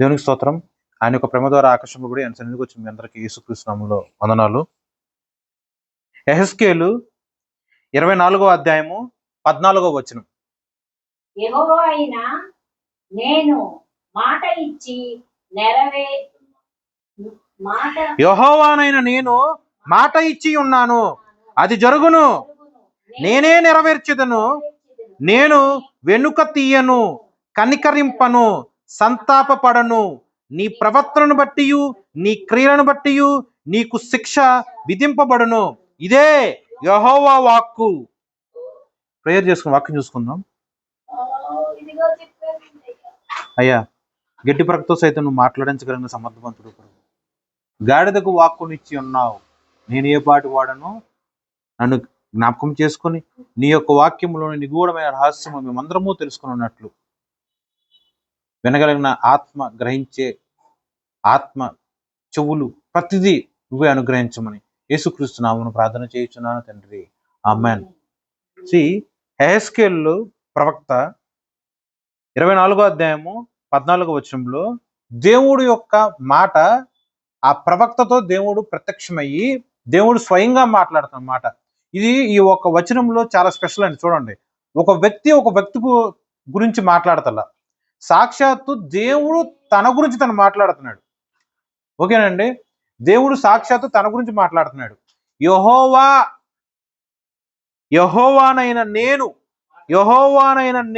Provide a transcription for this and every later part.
దేవునికి స్తోత్రం. ఆయన యొక్క ప్రేమ ద్వారా ఆకర్షింపబడి ఆయన సన్నిధికి వచ్చి మీ అందరికీ యేసుక్రీస్తు నామములో వందనాలు. యెహెజ్కేలు 24వ అధ్యాయము 14వ వచనం. యెహోవాయైన నేను మాట ఇచ్చి నెరవే మాట యెహోవానైన నేను మాట ఇచ్చి ఉన్నాను, అది జరుగును, నేనే నెరవేర్చెదను. నేను వెనుక తీయను, కనికరింపను, సంతాపపడను. నీ ప్రవర్తనను బట్టి నీ క్రియలను బట్టి నీకు శిక్ష విధింపబడును. ఇదే యెహోవా వాక్కు. ప్రేయర్ చేసుకుని వాక్యం చూసుకుందాం. ఇదిగో చెప్పేది అయ్యా, గట్టి ప్రకతో సైతం నువ్వు మాట్లాడించగలిగిన సమర్థవంతుడు. గాడిదకు వాక్కునిచ్చి ఉన్నావు, నేను ఏ పాటి వాడను, నన్ను జ్ఞాపకం చేసుకొని నీ యొక్క వాక్యంలోని నిగూఢమైన రహస్యము మేమందరము తెలుసుకుని ఉన్నట్లు వినగలిగిన ఆత్మ, గ్రహించే ఆత్మ, చెవులు, ప్రతిదీ నువ్వే అనుగ్రహించమని యేసుక్రీస్తు నామమున ప్రార్థన చేయుచున్నాను తండ్రి, ఆమేన్. యెహెజ్కేలు ప్రవక్త 24వ అధ్యాయము 14వ వచనంలో దేవుడు యొక్క మాట, ఆ ప్రవక్తతో దేవుడు ప్రత్యక్షమయ్యి దేవుడు స్వయంగా మాట్లాడుతున్న మాట ఇది. ఈ ఒక వచనంలో చాలా స్పెషల్ అండి. చూడండి, ఒక వ్యక్తి గురించి మాట్లాడతలా, సాక్షాత్తు దేవుడు తన గురించి తను మాట్లాడుతున్నాడు. ఓకేనండి, దేవుడు సాక్షాత్తు తన గురించి మాట్లాడుతున్నాడు. యెహోవానైన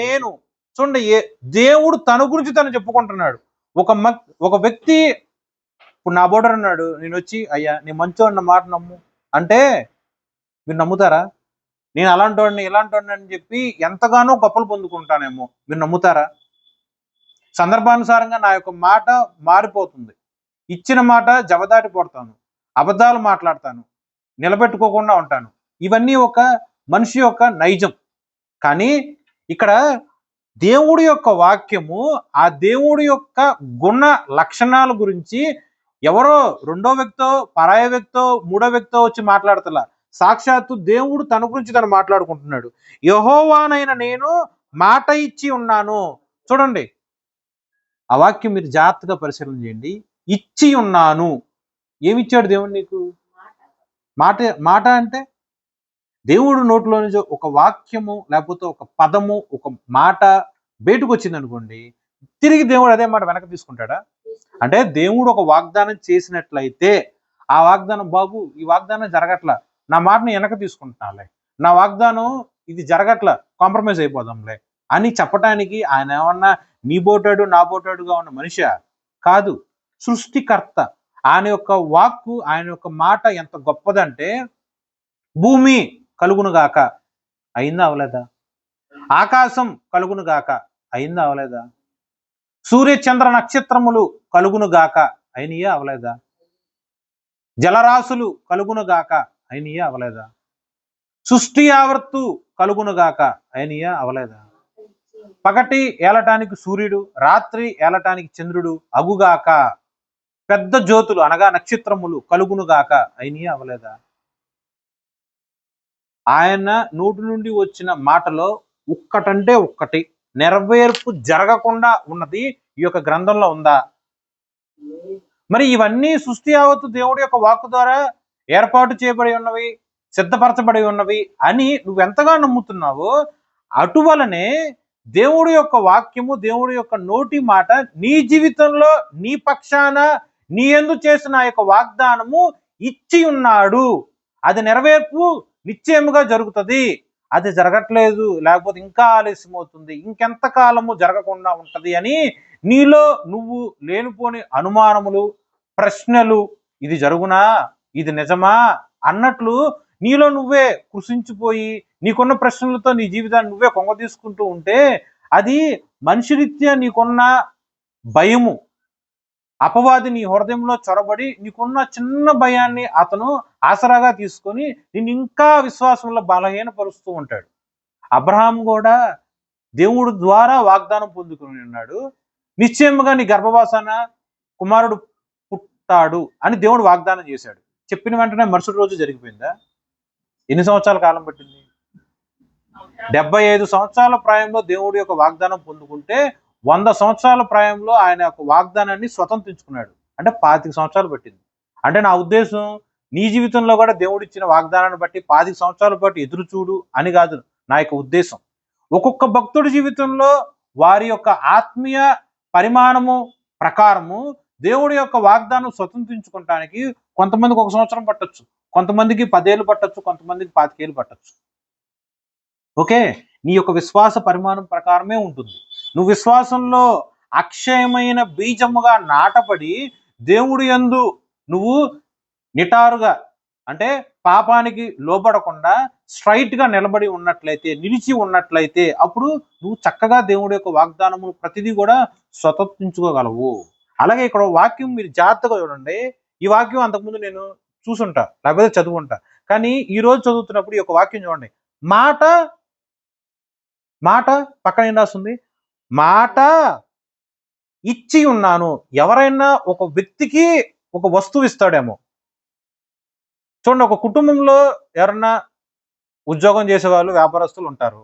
నేను చూడండి, దేవుడు తన గురించి తను చెప్పుకుంటున్నాడు. ఒక వ్యక్తి ఇప్పుడు నా బోర్డర్ అన్నాడు, నేను వచ్చి అయ్యా నీ మంచో అన్న మాట నమ్ము అంటే మీరు నమ్ముతారా? నేను అలాంటి వాడిని ఇలాంటి వాడిని అని చెప్పి ఎంతగానో గొప్పలు పొందుకుంటానేమో, మీరు నమ్ముతారా? సందర్భానుసారంగా నా యొక్క మాట మారిపోతుంది. ఇచ్చిన మాట జవదాటి పడతాను, అబద్ధాలు మాట్లాడతాను, నిలబెట్టుకోకుండా ఉంటాను. ఇవన్నీ ఒక మనిషి యొక్క నైజం. కానీ ఇక్కడ దేవుడి యొక్క వాక్యము, ఆ దేవుడి యొక్క గుణ లక్షణాల గురించి ఎవరో రెండో వ్యక్తో, పరాయ వ్యక్తో, మూడో వ్యక్తో వచ్చి మాట్లాడతలా, సాక్షాత్తు దేవుడు తన గురించి తను మాట్లాడుకుంటున్నాడు. యెహోవానైన నేను మాట ఇచ్చి ఉన్నాను. చూడండి, ఆ వాక్యం మీరు జాగ్రత్తగా పరిశీలన చేయండి. ఇచ్చి ఉన్నాను. ఏమిచ్చాడు దేవుడు నీకు? మాట అంటే దేవుడు నోట్లో నుంచి ఒక వాక్యము లేకపోతే ఒక పదము, ఒక మాట బయటకు వచ్చింది అనుకోండి, తిరిగి దేవుడు అదే మాట వెనక తీసుకుంటాడా? అంటే దేవుడు ఒక వాగ్దానం చేసినట్లయితే ఆ వాగ్దానం, బాబు ఈ వాగ్దానం జరగట్లా, నా మాటని వెనక తీసుకుంటున్నాలే, నా వాగ్దానం ఇది జరగట్లా, కాంప్రమైజ్ అయిపోదాంలే అని చెప్పటానికి ఆయన ఏమన్నా నీ బోటాడు నా బోటాడుగా ఉన్న మనిషా? కాదు, సృష్టికర్త. ఆయన యొక్క వాక్కు, ఆయన యొక్క మాట ఎంత గొప్పదంటే, భూమి కలుగునుగాక అయిందా అవలేదా? ఆకాశం కలుగునుగాక అయిందా అవలేదా? సూర్య చంద్ర నక్షత్రములు కలుగునుగాక అయినయా అవలేదా? జలరాశులు కలుగునుగాక అయినయా అవలేదా? సృష్టి యావత్తు కలుగునుగాక అయినయా అవలేదా? పగటి ఏలటానికి సూర్యుడు, రాత్రి ఏలటానికి చంద్రుడు అగుగాక, పెద్ద జ్యోతులు అనగా నక్షత్రములు కలుగునుగాక అయినయా అవలేదా? ఆయన నోటి నుండి వచ్చిన మాటలో ఒక్కటంటే ఒక్కటి నెరవేర్పు జరగకుండా ఉన్నది ఈ యొక్క గ్రంథంలో ఉందా? మరి ఇవన్నీ సృష్టి యావత్తు దేవుడి యొక్క వాక్కు ద్వారా ఏర్పాటు చేయబడి ఉన్నవి, సిద్ధపరచబడి ఉన్నవి అని నువ్వు ఎంతగా నమ్ముతున్నావో, అటువలనే దేవుడి యొక్క వాక్యము, దేవుడి యొక్క నోటి మాట నీ జీవితంలో, నీ పక్షాన, నీ యందు చేసిన ఆ యొక్క వాగ్దానము ఇచ్చి ఉన్నాడు. అది నెరవేర్పు నిశ్చయముగా జరుగుతుంది. అది జరగట్లేదు, లేకపోతే ఇంకా ఆలస్యం అవుతుంది, ఇంకెంత కాలము జరగకుండా ఉంటది అని నీలో నువ్వు లేనిపోని అనుమానములు, ప్రశ్నలు, ఇది జరుగునా, ఇది నిజమా అన్నట్లు నీలో నువ్వే కృషించిపోయి నీకున్న ప్రశ్నలతో నీ జీవితాన్ని నువ్వే కొంగ తీసుకుంటూ ఉంటే, అది మనిషిరీత్యా నీకున్న భయము, అపవాది నీ హృదయంలో చొరబడి నీకున్న చిన్న భయాన్ని అతను ఆసరాగా తీసుకొని నిన్ను ఇంకా విశ్వాసంలో బలహీనపరుస్తూ ఉంటాడు. అబ్రహాం కూడా దేవుడు ద్వారా వాగ్దానం పొందుకుని ఉన్నాడు, నిశ్చయముగా నీ గర్భవాసాన కుమారుడు పుట్టాడు అని దేవుడు వాగ్దానం చేశాడు. చెప్పిన వెంటనే మరుసటి రోజు జరిగిపోయిందా? ఎన్ని సంవత్సరాల కాలం పట్టింది? 75 సంవత్సరాల ప్రాయంలో దేవుడి యొక్క వాగ్దానం పొందుకుంటే 100 సంవత్సరాల ప్రాయంలో ఆయన యొక్క వాగ్దానాన్ని స్వతంత్రించుకున్నాడు. అంటే 25 సంవత్సరాలు పట్టింది. అంటే నా ఉద్దేశం, నీ జీవితంలో కూడా దేవుడు ఇచ్చిన వాగ్దానాన్ని బట్టి 25 సంవత్సరాల పాటు ఎదురు చూడు అని కాదు నా యొక్క ఉద్దేశం. ఒక్కొక్క భక్తుడి జీవితంలో వారి యొక్క ఆత్మీయ పరిమాణము ప్రకారము దేవుడి యొక్క వాగ్దానం స్వతంత్రించుకోవటానికి కొంతమందికి 1 సంవత్సరం పట్టొచ్చు, కొంతమందికి 10 ఏళ్ళు పట్టొచ్చు, కొంతమందికి 25 ఏళ్ళు పట్టొచ్చు. ఓకే, నీ యొక్క విశ్వాస పరిమాణం ప్రకారమే ఉంటుంది. నువ్వు విశ్వాసంలో అక్షయమైన బీజముగా నాటపడి దేవుడి యందు నువ్వు నిటారుగా, అంటే పాపానికి లోబడకుండా స్ట్రైట్ గా నిలబడి ఉన్నట్లయితే, నిలిచి ఉన్నట్లయితే, అప్పుడు నువ్వు చక్కగా దేవుడి యొక్క వాగ్దానములు ప్రతిదీ కూడా స్వతంత్రించుకోగలవు. అలాగే ఇక్కడ వాక్యం మీరు జాగ్రత్తగా చూడండి. ఈ వాక్యం అంతకుముందు నేను చూసుంటా, లేకపోతే చదువుంటా, కానీ ఈ రోజు చదువుతున్నప్పుడు ఈ యొక్క వాక్యం చూడండి. మాట మాట పక్కన ఏం రాస్తుంది? మాట ఇచ్చి ఉన్నాను. ఎవరైనా ఒక వ్యక్తికి ఒక వస్తువు ఇస్తాడేమో. చూడండి, ఒక కుటుంబంలో ఎవరన్నా ఉద్యోగం చేసేవాళ్ళు, వ్యాపారస్తులు ఉంటారు.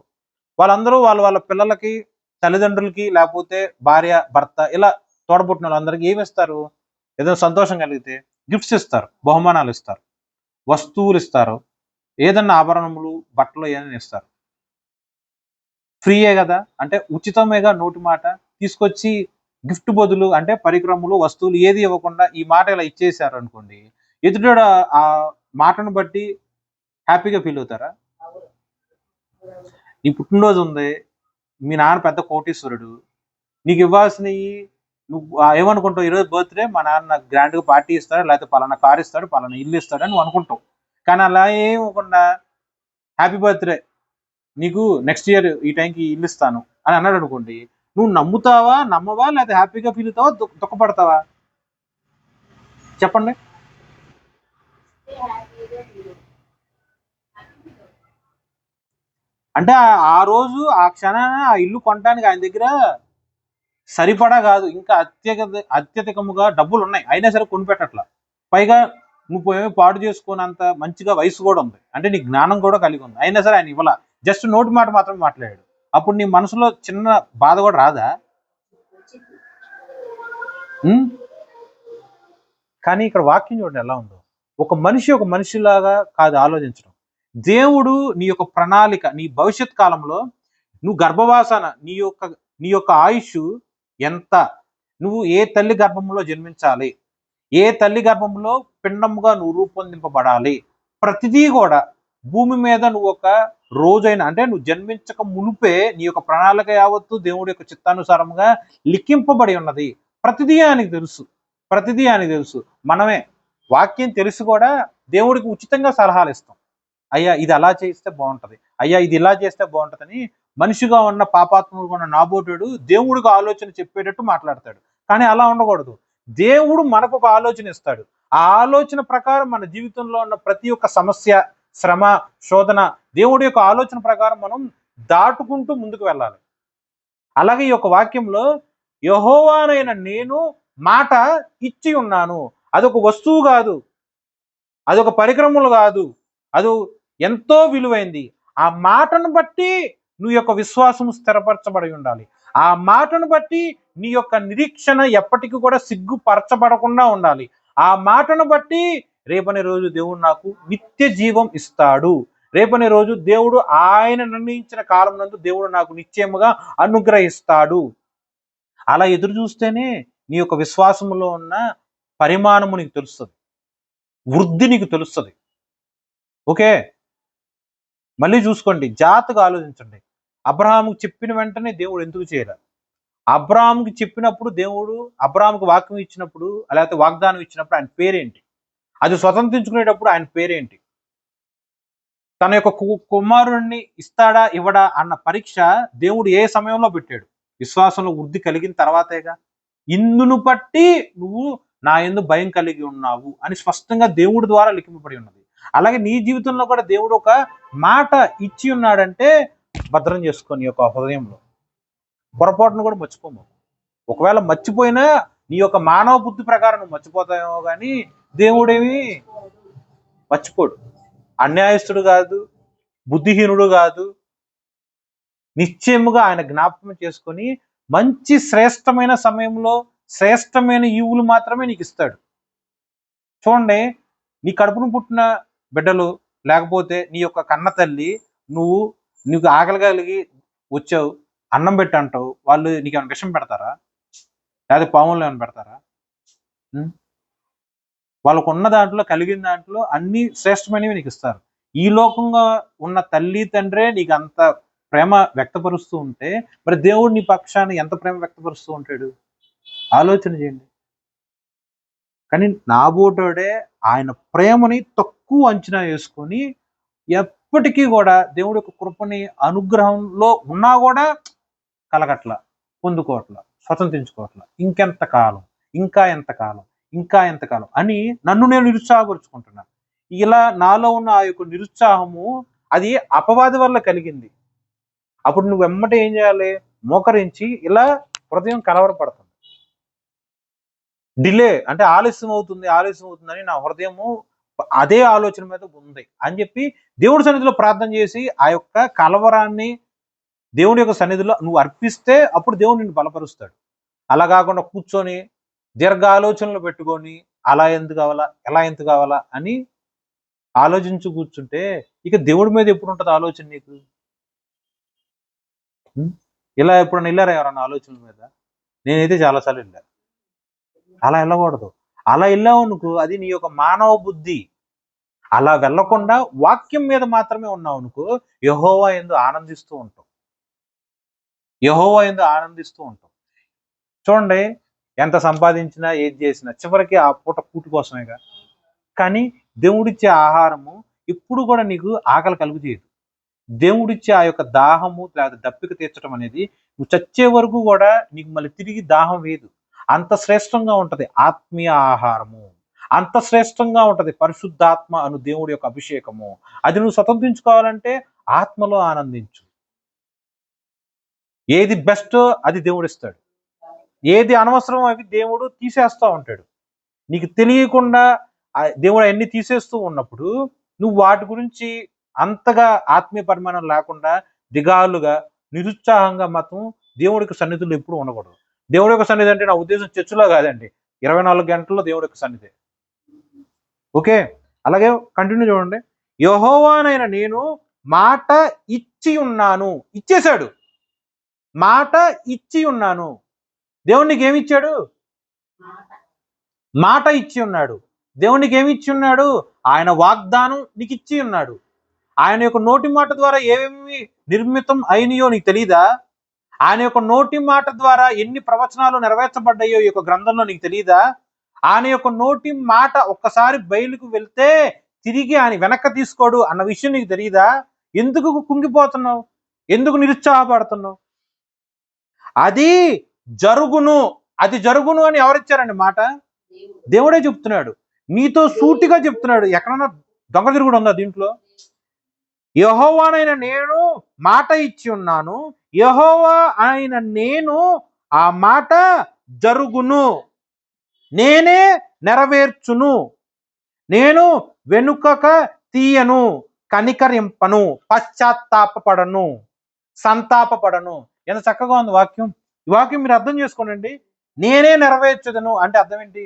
వాళ్ళందరూ వాళ్ళ పిల్లలకి, తల్లిదండ్రులకి, లేకపోతే భార్య భర్త ఇలా తోడబుట్టిన వాళ్ళందరికీ ఏమి ఇస్తారు? ఏదో సంతోషం కలిగితే గిఫ్ట్స్ ఇస్తారు, బహుమానాలు ఇస్తారు, వస్తువులు ఇస్తారు, ఏదన్నా ఆభరణములు, బట్టలు ఏదైనా ఇస్తారు. ఫ్రీయే కదా, అంటే ఉచితమేగా నోటి మాట. తీసుకొచ్చి గిఫ్ట్ బదులు అంటే పరికరములు, వస్తువులు ఏది ఇవ్వకుండా ఈ మాట ఇలా ఇచ్చేసారు అనుకోండి, ఎదుట ఆ మాటను బట్టి హ్యాపీగా ఫీల్ అవుతారా? నీ పుట్టినరోజు ఉంది, మీ నాన్న పెద్ద కోటీశ్వరుడు, నీకు ఇవ్వాల్సినవి నువ్వు ఏమనుకుంటావు? ఈరోజు బర్త్డే, మా నాన్న నాకు గ్రాండ్గా పార్టీ ఇస్తాడు, లేకపోతే పలానా కార్ ఇస్తాడు, పలానా ఇల్లు ఇస్తాడు అని నువ్వు అనుకుంటావు. కానీ అలా ఏమకుండా హ్యాపీ బర్త్డే, నీకు నెక్స్ట్ ఇయర్ ఈ టైంకి ఇల్లు ఇస్తాను అని అన్నాడు అనుకోండి, నువ్వు నమ్ముతావా, నమ్మవా, లేకపోతే హ్యాపీగా ఫీల్ అవుతావా, దుఃఖపడతావా? చెప్పండి. అంటే ఆ రోజు ఆ క్షణాన ఆ ఇల్లు కొనడానికి ఆయన దగ్గర సరిపడా కాదు, ఇంకా అత్యధికముగా డబ్బులు ఉన్నాయి, అయినా సరే కొనిపెట్టట్లా. పైగా నువ్వు ఏమీ పాడు చేసుకున్నంత మంచిగా వయసు కూడా ఉంది, అంటే నీ జ్ఞానం కూడా కలిగి ఉంది, అయినా సరే ఆయన ఇవ్వాల. జస్ట్ నోటి మాట మాత్రం మాట్లాడాడు. అప్పుడు నీ మనసులో చిన్న బాధ కూడా రాదా? కానీ ఇక్కడ వాక్యం చూడండి ఎలా ఉందో. ఒక మనిషిలాగా కాదు ఆలోచించడం. దేవుడు నీ యొక్క ప్రణాళిక, నీ భవిష్యత్ కాలంలో నువ్వు గర్భవాసన, నీ యొక్క ఆయుష్ ఎంత, నువ్వు ఏ తల్లి గర్భంలో జన్మించాలి, ఏ తల్లి గర్భంలో పిండముగా నువ్వు రూపొందింపబడాలి, ప్రతిదీ కూడా భూమి మీద నువ్వు ఒక రోజైనా, అంటే నువ్వు జన్మించక మునుపే నీ యొక్క ప్రణాళిక యావత్తు దేవుడి యొక్క చిత్తానుసారంగా లిఖింపబడి ఉన్నది. ప్రతిదీ ఆయనకు తెలుసు. మనమే వాక్యం తెలిసి కూడా దేవుడికి ఉచితంగా సలహాలు ఇస్తాం. అయ్యా ఇది అలా చేస్తే బాగుంటది, అయ్యా ఇది ఇలా చేస్తే బాగుంటదని. మనిషిగా ఉన్న పాపాత్ముడుగా ఉన్న నాబోటుడు దేవుడికి ఆలోచన చెప్పేటట్టు మాట్లాడతాడు. కానీ అలా ఉండకూడదు. దేవుడు మనకు ఒక ఆలోచన ఇస్తాడు. ఆ ఆలోచన ప్రకారం మన జీవితంలో ఉన్న ప్రతి ఒక్క సమస్య, శ్రమ, శోధన దేవుడి యొక్క ఆలోచన ప్రకారం మనం దాటుకుంటూ ముందుకు వెళ్ళాలి. అలాగే ఈ యొక్క వాక్యంలో యెహోవానైన నేను మాట ఇచ్చి ఉన్నాను. అదొక వస్తువు కాదు, అదొక పరికరములు కాదు, అది ఎంతో విలువైంది. ఆ మాటను బట్టి నీ యొక్క విశ్వాసము స్థిరపరచబడి ఉండాలి. ఆ మాటను బట్టి నీ యొక్క నిరీక్షణ ఎప్పటికీ కూడా సిగ్గుపరచబడకుండా ఉండాలి. ఆ మాటను బట్టి రేపనే రోజు దేవుడు నాకు నిత్య జీవం ఇస్తాడు, రేపనే రోజు దేవుడు ఆయన నిర్ణయించిన కాలం నందు దేవుడు నాకు నిశ్చయముగా అనుగ్రహిస్తాడు. అలా ఎదురు చూస్తేనే నీ యొక్క విశ్వాసములో ఉన్న పరిమాణము నీకు తెలుస్తుంది, వృద్ధి నీకు తెలుస్తుంది. ఓకే, మళ్ళీ చూసుకోండి, జాగ్రత్తగా ఆలోచించండి. అబ్రహాముకు చెప్పిన వెంటనే దేవుడు ఎందుకు చేయలేదు? అబ్రహాముకి చెప్పినప్పుడు దేవుడు, అబ్రహాముకు వాక్యం ఇచ్చినప్పుడు, లేకపోతే వాగ్దానం ఇచ్చినప్పుడు ఆయన పేరేంటి? అది స్వతంత్రించుకునేటప్పుడు ఆయన పేరేంటి? తన యొక్క కుమారుణ్ణి ఇస్తాడా ఇవ్వడా అన్న పరీక్ష దేవుడు ఏ సమయంలో పెట్టాడు? విశ్వాసంలో వృద్ధి కలిగిన తర్వాతేగా. ఇందును బట్టి నువ్వు నా యందు భయం కలిగి ఉన్నావు అని స్పష్టంగా దేవుడి ద్వారా లిఖింపబడి ఉన్నది. అలాగే నీ జీవితంలో కూడా దేవుడు ఒక మాట ఇచ్చి ఉన్నాడంటే భద్రం చేసుకొని యొక్క హృదయంలో పొరపాటును కూడా మర్చిపోము. ఒకవేళ మర్చిపోయినా నీ యొక్క మానవ బుద్ధి ప్రకారం నువ్వు మర్చిపోతావేమో, కానీ దేవుడేమి మర్చిపోడు. అన్యాయస్తుడు కాదు, బుద్ధిహీనుడు కాదు. నిశ్చయముగా ఆయన జ్ఞాపకం చేసుకొని మంచి శ్రేష్టమైన సమయంలో శ్రేష్టమైన ఈవులు మాత్రమే నీకు ఇస్తాడు. చూడండి, నీ కడుపును పుట్టిన బిడ్డలు, లేకపోతే నీ యొక్క కన్న తల్లి, నీకు ఆకలి కలిగి వచ్చావు, అన్నం పెట్టి అంటావు, వాళ్ళు నీకు ఏమైనా విషం పెడతారా? లేదా పాములు ఏమైనా పెడతారా? వాళ్ళకు ఉన్న దాంట్లో, కలిగిన దాంట్లో అన్ని శ్రేష్టమైనవి నీకు ఇస్తారు. ఈ లోకంగా ఉన్న తల్లి తండ్రే నీకు అంత ప్రేమ వ్యక్తపరుస్తూ ఉంటే, మరి దేవుడు నీ పక్షాన్ని ఎంత ప్రేమ వ్యక్తపరుస్తూ ఉంటాడు? ఆలోచన చేయండి. కానీ నాబోటోడే ఆయన ప్రేమని తక్కువ అంచనా వేసుకొని ఎప్పటికీ కూడా దేవుడి యొక్క కృపని అనుగ్రహంలో ఉన్నా కూడా కలగట్ల, పొందుకోవట్ల, స్వతంత్రించుకోవట్ల. ఇంకెంతకాలం, ఇంకా ఎంతకాలం, ఇంకా ఎంతకాలం అని నన్ను నేను నిరుత్సాహపరుచుకుంటున్నాను. ఇలా నాలో ఉన్న ఆ యొక్క నిరుత్సాహము అది అపవాది వల్ల కలిగింది. అప్పుడు నువ్వు వెమ్మట ఏం చేయాలి? మోకరించి ఇలా హృదయం కలవరపడుతుంది. డిలే అంటే ఆలస్యం అవుతుందని నా హృదయము అదే ఆలోచన మీద ఉంది అని చెప్పి దేవుడి సన్నిధిలో ప్రార్థన చేసి ఆ యొక్క కలవరాన్ని దేవుడి యొక్క సన్నిధిలో నువ్వు అర్పిస్తే అప్పుడు దేవుడు నిన్ను బలపరుస్తాడు. అలా కాకుండా కూర్చొని దీర్ఘ ఆలోచనలు పెట్టుకొని అలా ఎందుకు కావాలా, ఎలా ఎందుకు కావాలా అని ఆలోచించు కూర్చుంటే ఇక దేవుడి మీద ఎప్పుడు ఉంటుంది ఆలోచన నీకు? ఇలా ఎప్పుడన్నా వెళ్ళారా ఎవరన్నా ఆలోచనల మీద? నేనైతే చాలాసార్లు వెళ్ళాను. అలా వెళ్ళకూడదు. అలా వెళ్ళావు అనుకో, అది నీ యొక్క మానవ బుద్ధి. అలా వెళ్ళకుండా వాక్యం మీద మాత్రమే ఉన్నావు అనుకో, యెహోవా యందు ఆనందిస్తూ ఉంటావు. యెహోవా యందు ఆనందిస్తూ ఉంటావు. చూడండి, ఎంత సంపాదించినా ఏది చేసినా చివరికి ఆ పూట కూటి కోసమేగా. కానీ దేవుడిచ్చే ఆహారము ఎప్పుడు కూడా నీకు ఆకలి కలుగు చేయదు. దేవుడిచ్చే ఆ యొక్క దాహము లేదా దప్పిక తీర్చడం అనేది నువ్వు చచ్చే వరకు కూడా నీకు మళ్ళీ తిరిగి దాహం వేయదు. అంత శ్రేష్టంగా ఉంటది ఆత్మీయ ఆహారము. అంత శ్రేష్టంగా ఉంటది పరిశుద్ధాత్మ అను దేవుడి యొక్క అభిషేకము. అది నువ్వు స్వతంత్రించుకోవాలంటే ఆత్మలో ఆనందించు. ఏది బెస్ట్ అది దేవుడు ఇస్తాడు. ఏది అనవసరం అవి దేవుడు తీసేస్తూ ఉంటాడు. నీకు తెలియకుండా దేవుడు అన్ని తీసేస్తూ ఉన్నప్పుడు నువ్వు వాటి గురించి అంతగా ఆత్మీయ పరిమాణం లేకుండా దిగాలుగా నిరుత్సాహంగా మాత్రం దేవుడికి సన్నిధులు ఎప్పుడు ఉండకూడదు. దేవుడి యొక్క సన్నిధి అంటే నా ఉద్దేశం చర్చిలో కాదండి, 24 గంటల్లో దేవుడి యొక్క సన్నిధి. ఓకే, అలాగే కంటిన్యూ చూడండి. యెహోవానైన నేను మాట ఇచ్చి ఉన్నాను. ఇచ్చేశాడు, మాట ఇచ్చి ఉన్నాను. దేవునికి ఏమి ఇచ్చాడు? మాట ఇచ్చి ఉన్నాడు. దేవునికి ఏమి ఇచ్చి ఉన్నాడు? ఆయన వాగ్దానం నీకు ఇచ్చి ఉన్నాడు. ఆయన యొక్క నోటి మాట ద్వారా ఏమేమి నిర్మితం అయినాయో నీకు తెలియదా? ఆయన యొక్క నోటి మాట ద్వారా ఎన్ని ప్రవచనాలు నెరవేర్చబడ్డాయో ఈ యొక్క గ్రంథంలో నీకు తెలియదా? ఆయన యొక్క నోటి మాట ఒక్కసారి బయలుకు వెళ్తే తిరిగి ఆయన వెనక్కి తీసుకోడు అన్న విషయం నీకు తెలియదా? ఎందుకు కుంగిపోతున్నావు? ఎందుకు నిరుత్సాహపడుతున్నావు? అది జరుగును, అది జరుగును అని ఎవరిచ్చారండి మాట? దేవుడే చెప్తున్నాడు, నీతో సూటిగా చెప్తున్నాడు. ఎక్కడన్నా దొంగ తిరుగుడు ఉందా దీంట్లో? యెహోవానైన నేను మాట ఇచ్చి ఉన్నాను, యెహోవా అయిన నేను ఆ మాట జరుగును, నేనే నెరవేర్చును, నేను వెనుకక తీయను, కనికరింపను, పశ్చాత్తాపపడను, సంతాపపడను. ఎంత చక్కగా ఉంది వాక్యం. ఈ వాక్యం మీరు అర్థం చేసుకోనండి. నేనే నెరవేర్చుదను అంటే అర్థం ఏంటి?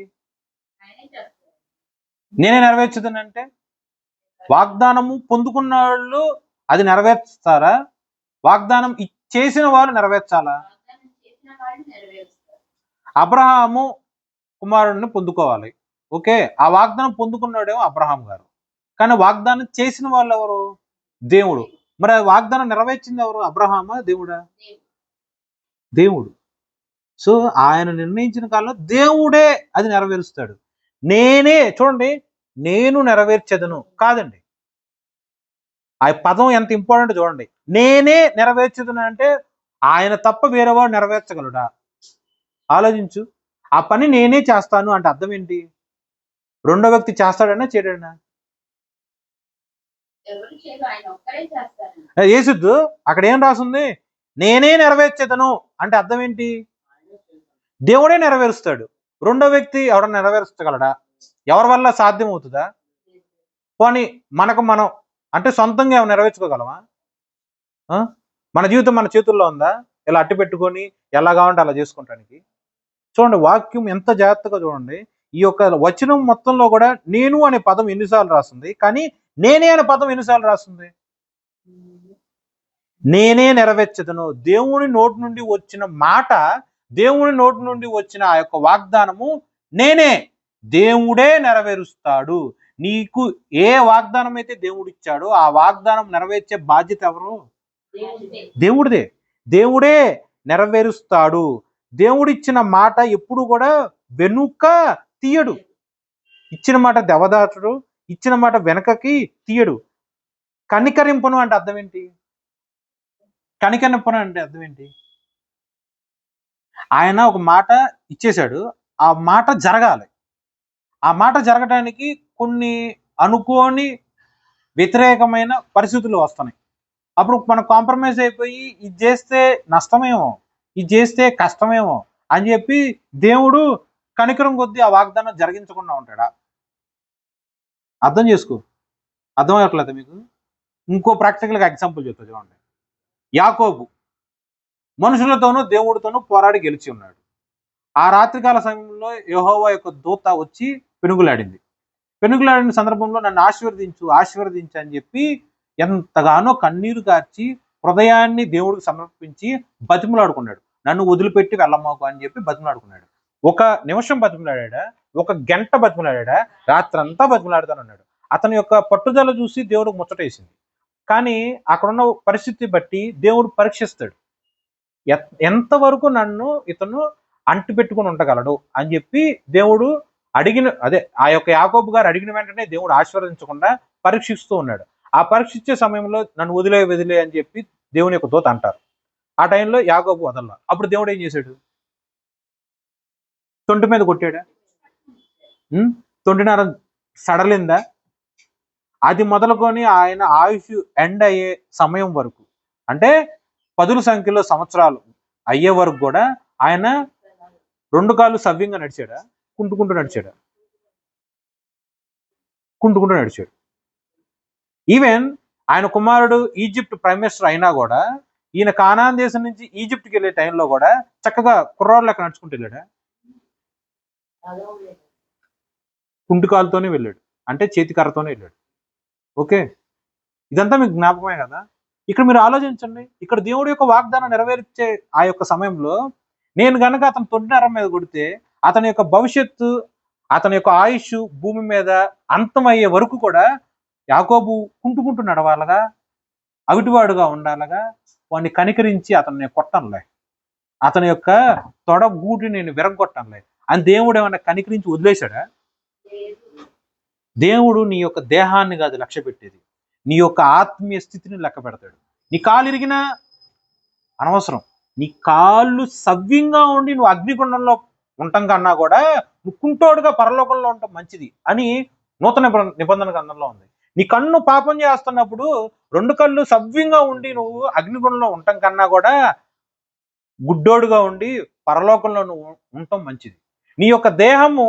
నేనే నెరవేర్చుదను అంటే వాగ్దానము పొందుకున్న వాళ్ళు అది నెరవేర్చుతారా? వాగ్దానం చేసిన వారు నెరవేర్చాలా? అబ్రహాము కుమారుడిని పొందుకోవాలి. ఓకే, ఆ వాగ్దానం పొందుకున్నాడేమో అబ్రహాం గారు, కానీ వాగ్దానం చేసిన వాళ్ళు ఎవరు? దేవుడు. మరి ఆ వాగ్దానం నెరవేర్చింది ఎవరు? అబ్రహామా దేవుడా? దేవుడు. సో ఆయన నిర్ణయించిన కాలంలో దేవుడే అది నెరవేరుస్తాడు. నేనే, చూడండి, నేను నెరవేర్చేదను కాదండి. ఆ పదం ఎంత ఇంపార్టెంట్ చూడండి. నేనే నెరవేర్చేదను అంటే ఆయన తప్ప వేరేవాడు నెరవేర్చగలడా? ఆలోచించు. ఆ పని నేనే చేస్తాను అంటే అర్థం ఏంటి? రెండో వ్యక్తి చేస్తాడన్నా చేయడన్నా? యేసుద్దు అక్కడ ఏం రాసింది? నేనే నెరవేర్చేదను అంటే అర్థం ఏంటి? దేవుడే నెరవేరుస్తాడు. రెండో వ్యక్తి ఎవడన్నా నెరవేర్చగలడా? ఎవరి వల్ల సాధ్యం అవుతుందా? పోనీ మనం అంటే సొంతంగా ఏమైనా నెరవేర్చుకోగలమా? మన జీవితం మన చేతుల్లో ఉందా? ఇలా అట్టి పెట్టుకొని ఎలా కావాలంటే అలా చేసుకుంటానికి. చూడండి వాక్యం ఎంత జాగ్రత్తగా చూడండి. ఈ యొక్క వచనం మొత్తంలో కూడా నేను అనే పదం ఎన్నిసార్లు రాస్తుంది, కానీ నేనే అనే పదం ఎన్నిసార్లు రాస్తుంది? నేనే నెరవేర్చదను. దేవుని నోటి నుండి వచ్చిన మాట, దేవుని నోటి నుండి వచ్చిన ఆ యొక్క వాగ్దానము నేనే, దేవుడే నెరవేరుస్తాడు. నీకు ఏ వాగ్దానం అయితే దేవుడు ఇచ్చాడో ఆ వాగ్దానం నెరవేర్చే బాధ్యత ఎవరు? దేవుడిదే. దేవుడే నెరవేరుస్తాడు. దేవుడిచ్చిన మాట ఎప్పుడు కూడా వెనుక తీయడు. ఇచ్చిన మాట దెవదాచడు, ఇచ్చిన మాట వెనకకి తీయడు. కనికరింపను అంటే అర్థం ఏంటి? కనికరింపను అంటే అర్థం ఏంటి? ఆయన ఒక మాట ఇచ్చేశాడు, ఆ మాట జరగాలి. ఆ మాట జరగడానికి కొన్ని అనుకోని వ్యతిరేకమైన పరిస్థితులు వస్తున్నాయి. అప్పుడు మనం కాంప్రమైజ్ అయిపోయి ఇది చేస్తే నష్టమేమో, ఇది చేస్తే కష్టమేమో అని చెప్పి దేవుడు కనికరం కొద్దీ ఆ వాగ్దానం జరిగించకుండా ఉంటాడా? అర్థం చేసుకో. అర్థం అవ్వట్లేదు మీకు? ఇంకో ప్రాక్టికల్గా ఎగ్జాంపుల్ చెప్తా చూడండి. యాకోబు మనుషులతోనూ దేవుడితోనూ పోరాడి గెలిచి ఉన్నాడు. ఆ రాత్రికాల సమయంలో యెహోవా యొక్క దూత వచ్చి పెనుగులాడింది. పెనుగులాడిన సందర్భంలో నన్ను ఆశీర్వదించు ఆశీర్వదించు అని చెప్పి ఎంతగానో కన్నీరు కార్చి హృదయాన్ని దేవుడికి సమర్పించి బతిమలాడుకున్నాడు. నన్ను వదిలిపెట్టి వెళ్ళమాకు అని చెప్పి బతిమలాడుకున్నాడు. ఒక నిమిషం బతిమలాడా, ఒక గంట బతిమలాడా, రాత్రంతా బతిమలాడుతానన్నాడు. అతని యొక్క పట్టుదల చూసి దేవుడు ముచ్చటేసింది. కానీ అక్కడున్న పరిస్థితి బట్టి దేవుడు పరీక్షిస్తాడు. ఎంతవరకు నన్ను ఇతను అంటి పెట్టుకుని ఉండగలడు అని చెప్పి దేవుడు ఆ యొక్క యాకోబు గారు అడిగిన వెంటనే దేవుడు ఆశీర్వదించకుండా పరీక్షిస్తూ ఉన్నాడు. ఆ పరీక్షించే సమయంలో నన్ను వదిలే అని చెప్పి దేవుని యొక్క దూత అంటారు. ఆ టైంలో యాకోబు వదల్లా. అప్పుడు దేవుడు ఏం చేశాడు? తొంటి మీద కొట్టాడా? తొంటిన్నర సడలిందా? అది మొదలుకొని ఆయన ఆయుష్ ఎండ్ అయ్యే సమయం వరకు, అంటే 10 సంఖ్యలో సంవత్సరాలు అయ్యే వరకు కూడా ఆయన 2 కాళ్ళు సవ్యంగా నడిచాడా? కుంటుకుంటూ నడిచాడా? కుంటుకుంటూ నడిచాడు. ఈవెన్ ఆయన కుమారుడు ఈజిప్ట్ ప్రైమ్ మినిస్టర్ అయినా కూడా ఈయన కానాన్ దేశం నుంచి ఈజిప్ట్కి వెళ్ళే టైంలో కూడా చక్కగా కుర్రాడు లెక్క నడుచుకుంటూ వెళ్ళాడా? కుంటుకాలతోనే వెళ్ళాడు, అంటే చేతికర్రతోనే వెళ్ళాడు. ఓకే, ఇదంతా మీకు జ్ఞాపకమే కదా. ఇక్కడ మీరు ఆలోచించండి. ఇక్కడ దేవుడి యొక్క వాగ్దానం నెరవేర్చే ఆ యొక్క సమయంలో నేను గనక అతను తొంటిన్నర మీద కొడితే అతని యొక్క భవిష్యత్తు, అతని యొక్క ఆయుష్ భూమి మీద అంతమయ్యే వరకు కూడా యాకోబు కుంటుకుంటూ నడవాలగా, అవిటివాడుగా ఉండాలగా, వాడిని కనికరించి అతన్ని కొట్టంలే, అతని యొక్క తొడ గూటి నేను విరగొట్టంలే అని దేవుడు ఏమన్నా కనికరించి వదిలేశాడా? దేవుడు నీ యొక్క దేహాన్ని కాదు లక్ష్య పెట్టేది, నీ యొక్క ఆత్మీయ స్థితిని లెక్క పెడతాడు. నీ కాలు ఇరిగినా అనవసరం, నీ కాళ్ళు సవ్యంగా ఉండి నువ్వు అగ్నిగుండంలో ఉండటం కన్నా కూడా నువ్వు కుంటోడుగా పరలోకంలో ఉండటం మంచిది అని నూతన నిబంధన గ్రంథంలో ఉంది. నీ కన్ను పాపం చేస్తున్నప్పుడు 2 కళ్ళు సవ్యంగా ఉండి నువ్వు అగ్నిగుండంలో ఉండటం కన్నా కూడా గుడ్డోడుగా ఉండి పరలోకంలో నువ్వు ఉండటం మంచిది. నీ యొక్క దేహము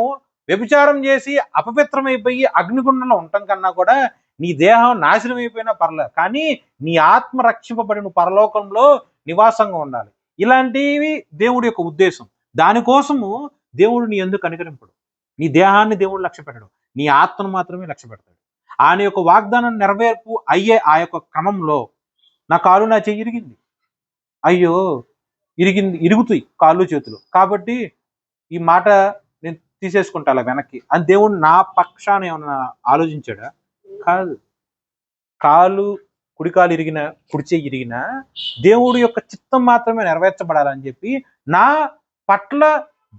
వ్యభిచారం చేసి అపవిత్రమైపోయి అగ్నిగుండంలో ఉండటం కన్నా కూడా నీ దేహం నాశనం అయిపోయినా పర్లేదు, కానీ నీ ఆత్మ రక్షింపబడి నువ్వు పరలోకంలో నివాసంగా ఉండాలి. ఇలాంటివి దేవుడి యొక్క ఉద్దేశం. దానికోసము దేవుడు నీ ఎందుకు కనికరింపడు. నీ దేహాన్ని దేవుడు లక్ష్య పెట్టడు, నీ ఆత్మను మాత్రమే లక్ష్య పెడతాడు. ఆయన యొక్క వాగ్దానం నెరవేర్పు అయ్యే ఆ యొక్క క్రమంలో నా కాలు నా చెయ్యి ఇరిగింది, అయ్యో ఇరుగుతాయి కాళ్ళు చేతులు, కాబట్టి ఈ మాట నేను తీసేసుకుంటా అలా వెనక్కి అని దేవుడు నా పక్షాన ఏమన్నా ఆలోచించాడా? కాదు. కుడి కాలు ఇరిగిన, కుడి చెయ్యి ఇరిగిన దేవుడు యొక్క చిత్తం మాత్రమే నెరవేర్చబడాలని చెప్పి నా పట్ల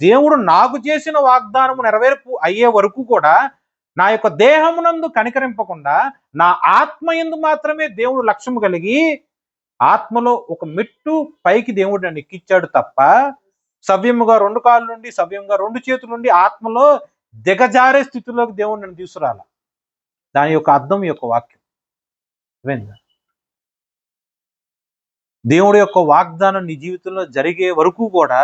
దేవుడు నాకు చేసిన వాగ్దానము నెరవేర్పు అయ్యే వరకు కూడా నా యొక్క దేహమునందు కనికరింపకుండా నా ఆత్మ యందు మాత్రమే దేవుడు లక్ష్యము కలిగి ఆత్మలో ఒక మెట్టు పైకి దేవుడు నన్ను ఎక్కించాడు తప్ప సవ్యముగా 2 కాళ్ళ నుండి, సవ్యంగా 2 చేతుల నుండి ఆత్మలో దిగజారే స్థితిలోకి దేవుడు నన్ను తీసుకురాల. దాని యొక్క అర్థం యొక్క వాక్యం. దేవుడి యొక్క వాగ్దానం నీ జీవితంలో జరిగే వరకు కూడా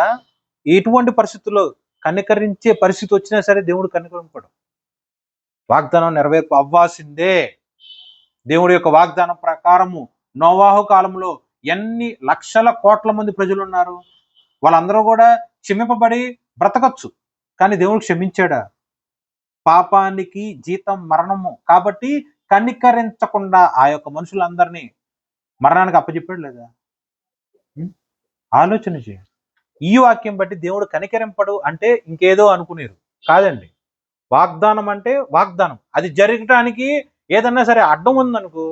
ఎటువంటి పరిస్థితుల్లో కనికరించే పరిస్థితి వచ్చినా సరే దేవుడు కనికరింపడు. వాగ్దానం నెరవేర్పు అవ్వాల్సిందే. దేవుడి యొక్క వాగ్దానం ప్రకారము నోవాహు కాలంలో ఎన్ని లక్షల కోట్ల మంది ప్రజలు ఉన్నారు, వాళ్ళందరూ కూడా క్షమింపబడి బ్రతకచ్చు. కానీ దేవుడు క్షమించాడా? పాపానికి జీతం మరణము కాబట్టి కనికరించకుండా ఆ యొక్క మనుషులందరినీ మరణానికి అప్పచెప్పాడు లేదా? ఆలోచన చేయండి. ఈ వాక్యం బట్టి దేవుడు కనికరింపడు అంటే ఇంకేదో అనుకునేరు కాదండి. వాగ్దానం అంటే వాగ్దానం, అది జరగటానికి ఏదన్నా సరే అడ్డం ఉందనుకో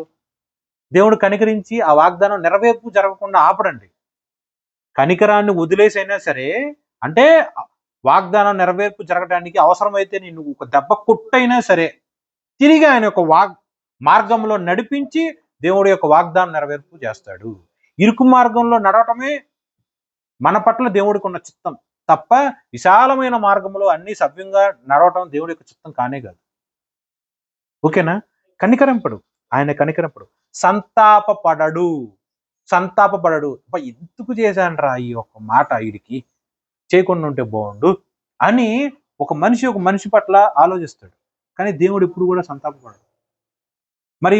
దేవుడు కనికరించి ఆ వాగ్దానం నెరవేర్పు జరగకుండా ఆపడండి. కనికరాన్ని వదిలేసైనా సరే, అంటే వాగ్దానం నెరవేర్పు జరగడానికి అవసరమైతే నేను ఒక దెబ్బ కొట్టైనా సరే తిరిగి ఆయన యొక్క మార్గంలో నడిపించి దేవుడి యొక్క వాగ్దానం నెరవేర్పు చేస్తాడు. ఇరుకు మార్గంలో నడవటమే మన పట్ల దేవుడికి ఉన్న చిత్తం తప్ప విశాలమైన మార్గంలో అన్ని సవ్యంగా నడవటం దేవుడి యొక్క చిత్తం కానే కాదు. ఓకేనా? కనికరింపడు, ఆయన కనికరింపడు, సంతాపపడడు. ఎందుకు చేశానరా ఈ ఒక్క మాట, వీడికి చేయకుండా ఉంటే బాగుండు అని ఒక మనిషి పట్ల ఆలోచిస్తాడు. కానీ దేవుడు ఎప్పుడు కూడా సంతాపపడడు. మరి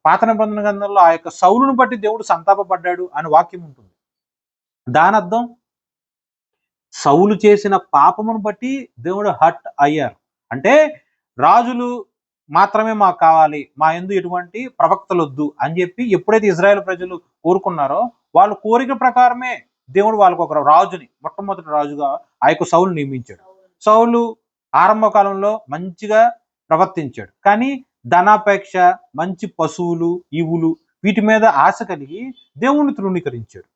పాత నిబంధన గ్రంథంలో ఆ యొక్క సౌలును బట్టి దేవుడు సంతాపపడ్డాడు అని వాక్యం ఉంటుంది. దాని అర్థం సౌలు చేసిన పాపమును బట్టి దేవుడు హర్ట్ అయ్యారు. అంటే రాజులు మాత్రమే మాకు కావాలి, మా యందు ఎటువంటి ప్రవక్తలు వద్దు అని చెప్పి ఎప్పుడైతే ఇజ్రాయెల్ ప్రజలు కోరుకున్నారో వాళ్ళ కోరిక ప్రకారమే దేవుడు వాళ్ళకు ఒక రాజుని, మొట్టమొదటి రాజుగా ఆ యొక్క సౌలు నియమించాడు. సౌలు ఆరంభ కాలంలో మంచిగా ప్రవర్తించాడు. కానీ ధనాపేక్ష, మంచి పశువులు, ఈవులు వీటి మీద ఆశ కలిగి దేవుణ్ణి తృణీకరించాడు.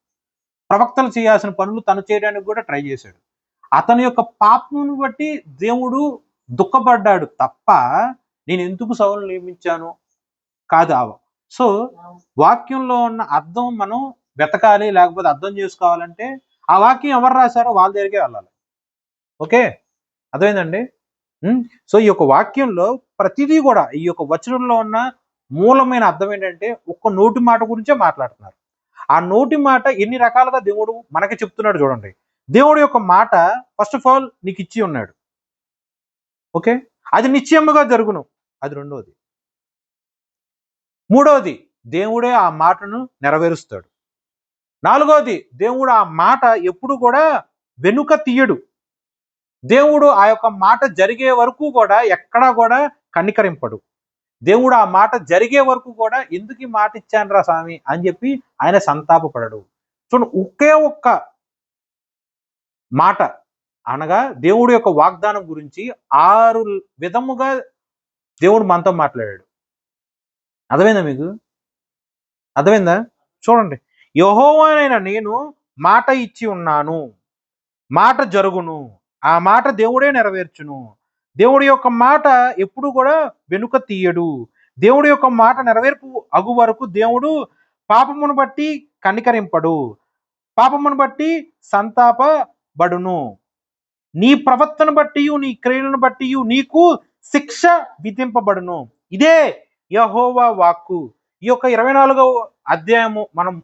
ప్రవక్తలు చేయాల్సిన పనులు తను చేయడానికి కూడా ట్రై చేశాడు. అతని యొక్క పాపమును బట్టి దేవుడు దుఃఖపడ్డాడు తప్ప నేను ఎందుకు సౌలును నియమించాను కాదు. సో వాక్యంలో ఉన్న అర్థం మనం వెతకాలి, లేకపోతే అర్థం చేసుకోవాలంటే ఆ వాక్యం ఎవరు రాశారో వాళ్ళ దగ్గరికే వెళ్ళాలి. ఓకే, అర్థమైందండి? సో ఈ యొక్క వాక్యంలో ప్రతిదీ కూడా ఈ యొక్క వచనంలో ఉన్న మూలమైన అర్థం ఏంటంటే ఒక్క నోటి మాట గురించే మాట్లాడుతున్నారు. ఆ నోటి మాట ఎన్ని రకాలుగా దేవుడు మనకి చెప్తున్నాడు చూడండి. దేవుడి యొక్క మాట ఫస్ట్ ఆఫ్ ఆల్ నీకు ఇచ్చి ఉన్నాడు. ఓకే, అది నిశ్చయముగా జరుగును, అది రెండోది. మూడవది, దేవుడే ఆ మాటను నెరవేరుస్తాడు. నాలుగవది, దేవుడు ఆ మాట ఎప్పుడు కూడా వెనుక తీయడు. దేవుడు ఆ యొక్క మాట జరిగే వరకు కూడా ఎక్కడా కూడా కనికరింపడు. దేవుడు ఆ మాట జరిగే వరకు కూడా ఎందుకు ఈ మాట ఇచ్చానురా స్వామి అని చెప్పి ఆయన సంతాపపడడు. చూడండి, ఒకే ఒక్క మాట అనగా దేవుడి యొక్క వాగ్దానం గురించి 6 విధముగా దేవుడు మనతో మాట్లాడాడు. అర్థమైందా మీకు? అర్థమైందా? చూడండి, యెహోవానైన నేను మాట ఇచ్చి ఉన్నాను, మాట జరుగును, ఆ మాట దేవుడే నెరవేర్చును. దేవుడి యొక్క మాట ఎప్పుడు కూడా వెనుక తీయడు. దేవుడి యొక్క మాట నెరవేర్పు అగు వరకు దేవుడు పాపమును బట్టి కనికరింపడు, పాపమును బట్టి సంతాపబడును. నీ ప్రవర్తన బట్టి, నీ క్రియలను బట్టి నీకు శిక్ష విధింపబడును. ఇదే యెహోవా వాక్కు. ఈ యొక్క 24వ అధ్యాయము మనం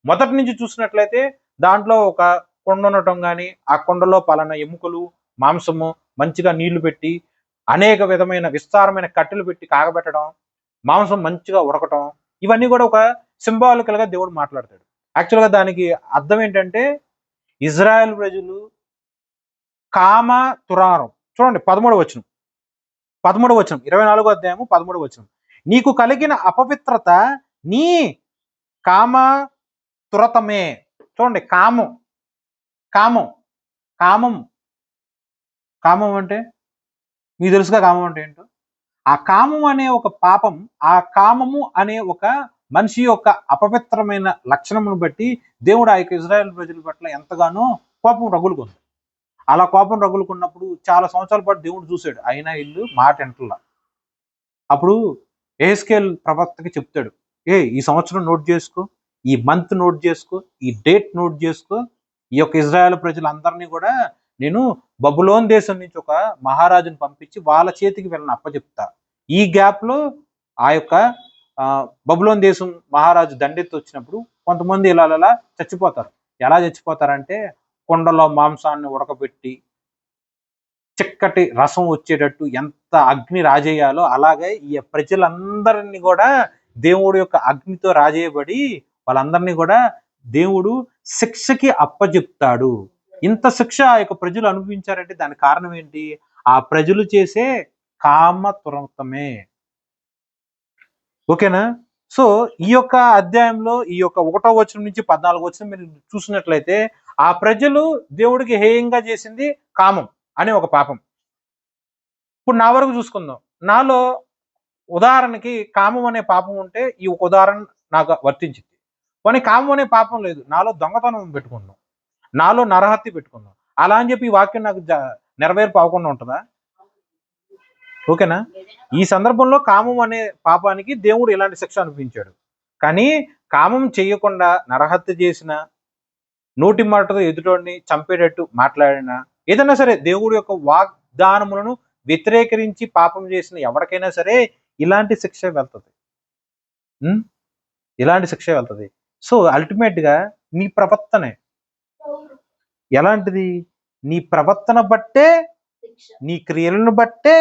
మొదటి నుంచి చూసినట్లయితే దాంట్లో ఒక కొండ ఉండటం కానీ, ఆ కొండలో పలానా ఎముకలు, మాంసము మంచిగా నీళ్లు పెట్టి అనేక విధమైన విస్తారమైన కట్టెలు పెట్టి కాగబెట్టడం, మాంసం మంచిగా ఉడకటం, ఇవన్నీ కూడా ఒక సింబాలికల్ గా దేవుడు మాట్లాడతాడు. యాక్చువల్గా దానికి అర్థం ఏంటంటే ఇజ్రాయెల్ ప్రజలు కామ తురారం. చూడండి 13వ వచనం, 24వ అధ్యాయము 13వ వచనం. నీకు కలిగిన అపవిత్రత నీ కామ తురతమే. చూడండి, కామం కామం కామం కామం అంటే మీకు తెలుసుగా కామం అంటే ఏంటో. ఆ కామం అనే ఒక పాపం, ఆ కామము అనే ఒక మనిషి యొక్క అపవిత్రమైన లక్షణమును బట్టి దేవుడు ఆ యొక్క ఇజ్రాయెల్ ప్రజల పట్ల ఎంతగానో కోపం రగులుకుంది. అలా కోపం రగులుకున్నప్పుడు చాలా సంవత్సరాల పాటు దేవుడు చూశాడు, అయినా ఇల్లు మాట ఎంటలా. అప్పుడు యెహెజ్కేలు ప్రవక్తకి చెప్తాడు, ఈ సంవత్సరం నోట్ చేసుకో, ఈ మంత్ నోట్ చేసుకో, ఈ డేట్ నోట్ చేసుకో, ఈ యొక్క ఇజ్రాయెల్ ప్రజలందరినీ కూడా నేను బబులోన్ దేశం నుంచి ఒక మహారాజుని పంపించి వాళ్ళ చేతికి వీళ్ళని అప్పచెప్తా. ఈ గ్యాప్ లో ఆ యొక్క బబులోన్ దేశం మహారాజు దండెత్తి వచ్చినప్పుడు కొంతమంది ఇలా చచ్చిపోతారు. ఎలా చచ్చిపోతారంటే కొండలో మాంసాన్ని ఉడకబెట్టి చిక్కటి రసం వచ్చేటట్టు ఎంత అగ్ని రాజేయాలో అలాగే ఈ ప్రజలందరినీ కూడా దేవుడి యొక్క అగ్నితో రాజేయబడి వాళ్ళందరినీ కూడా దేవుడు శిక్షకి అప్పచెప్తాడు. ఇంత శిక్ష ఆ యొక్క ప్రజలు అనుభవించారంటే దానికి కారణం ఏంటి? ఆ ప్రజలు చేసే కామతురతమే. ఓకేనా? సో ఈ యొక్క అధ్యాయంలో ఈ యొక్క 1వ వచనం నుంచి 14వ వచనం మీరు చూసినట్లయితే ఆ ప్రజలు దేవుడికి హేయంగా చేసింది కామం అనే ఒక పాపం. ఇప్పుడు నా వరకు చూసుకుందాం. నాలో ఉదాహరణకి కామం అనే పాపం ఉంటే ఈ ఒక ఉదాహరణ నాకు వర్తించింది. కానీ కామం అనే పాపం లేదు. నాలో దొంగతనం పెట్టుకుందాం, నాలో నరహత్య పెట్టుకుందాం. అలా అని చెప్పి ఈ వాక్యం నాకు నెరవేర్పు అవ్వకుండా ఉంటుందా? ఓకేనా? ఈ సందర్భంలో కామం అనే పాపానికి దేవుడు ఇలాంటి శిక్ష అనిపించాడు. కానీ కామం చేయకుండా నరహత్య చేసిన, నోటి మాటతో ఎదుటోడిని చంపేటట్టు మాట్లాడిన, ఏదైనా సరే దేవుడి యొక్క వాగ్దానములను వ్యతిరేకరించి పాపం చేసిన ఎవరికైనా సరే ఇలాంటి శిక్ష వెళ్తుంది. ఇలాంటి శిక్ష వెళ్తుంది. సో అల్టిమేట్ గా నీ ప్రవర్తనే ఎలాంటిది? నీ ప్రవర్తన బట్టే, నీ క్రియలను బట్టే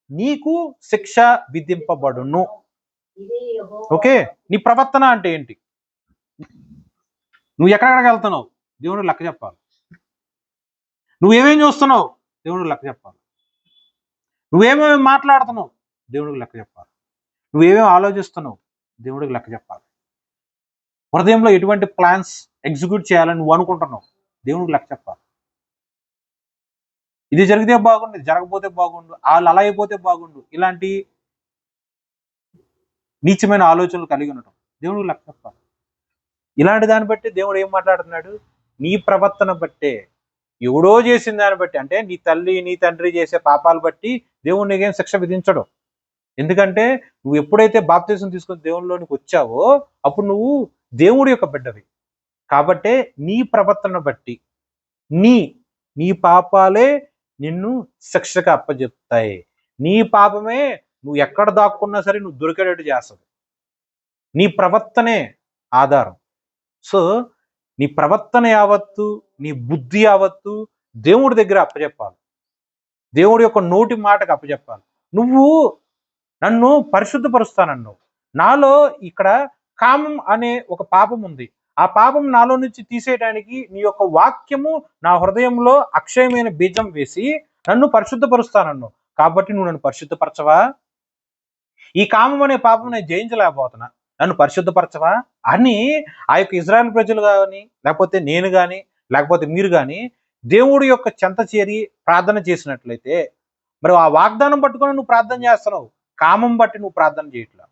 నీకు శిక్ష విధింపబడును. ఓకే, నీ ప్రవర్తన అంటే ఏంటి? నువ్వు ఎక్కడెక్కడికి వెళ్తున్నావు? దేవుడికి లెక్క చెప్పాలి. నువ్వేమేం చూస్తున్నావు? దేవుడికి లెక్క చెప్పాలి. నువ్వేమేమి మాట్లాడుతున్నావు? దేవుడికి లెక్క చెప్పాలి. నువ్వేమేమి ఆలోచిస్తున్నావు? దేవుడికి లెక్క చెప్పాలి. హృదయంలో ఎటువంటి ప్లాన్స్ ఎగ్జిక్యూట్ చేయాలని నువ్వు అనుకుంటున్నావు? దేవుడికి లెక్క చెప్పాలి. ఇది జరిగితే బాగుండు, ఇది జరగకపోతే బాగుండు, వాళ్ళు అలా అయిపోతే బాగుండు, ఇలాంటి నీచమైన ఆలోచనలు కలిగి ఉండటం దేవుడికి లెక్క చెప్పాలి. ఇలాంటి దాన్ని బట్టి దేవుడు ఏం మాట్లాడుతున్నాడు? నీ ప్రవర్తన బట్టే, ఎవడో చేసిన దాన్ని బట్టి, అంటే నీ తల్లి నీ తండ్రి చేసే పాపాలు బట్టి దేవుడు నీకేం శిక్ష విధించడు. ఎందుకంటే నువ్వు ఎప్పుడైతే బాప్తిసం తీసుకొని దేవునిలోనికి వచ్చావో అప్పుడు నువ్వు దేవుడి యొక్క బిడ్డవి. కాబట్టే నీ ప్రవర్తన బట్టి నీ పాపాలే నిన్ను శిక్షగా అప్పచెప్తాయి. నీ పాపమే నువ్వు ఎక్కడ దాక్కున్నా సరే నువ్వు దొరికేటట్టు చేస్తుంది. నీ ప్రవర్తనే ఆధారం. సో నీ ప్రవర్తన యావత్తు, నీ బుద్ధి యావత్తు దేవుడి దగ్గర అప్పచెప్పాలి. దేవుడి యొక్క నోటి మాటకు అప్పచెప్పాలి. నువ్వు నన్ను పరిశుద్ధపరుస్తానన్నావు. నాలో ఇక్కడ కామం అనే ఒక పాపం ఉంది. ఆ పాపం నాలో నుంచి తీసేయడానికి నీ యొక్క వాక్యము నా హృదయంలో అక్షయమైన బీజం వేసి నన్ను పరిశుద్ధపరుస్తానన్నావు. కాబట్టి నువ్వు నన్ను పరిశుద్ధపరచవా? ఈ కామం అనే పాపం నేను జయించలేకపోతున్నా, నన్ను పరిశుద్ధపరచవా అని ఆ యొక్క ఇజ్రాయెల్ ప్రజలు కానీ, లేకపోతే నేను కానీ, లేకపోతే మీరు కానీ దేవుడి యొక్క చెంత చేరి ప్రార్థన చేసినట్లయితే, మరి ఆ వాగ్దానం పట్టుకొని నువ్వు ప్రార్థన చేస్తున్నావు, కామం బట్టి నువ్వు ప్రార్థన చేయట్లా.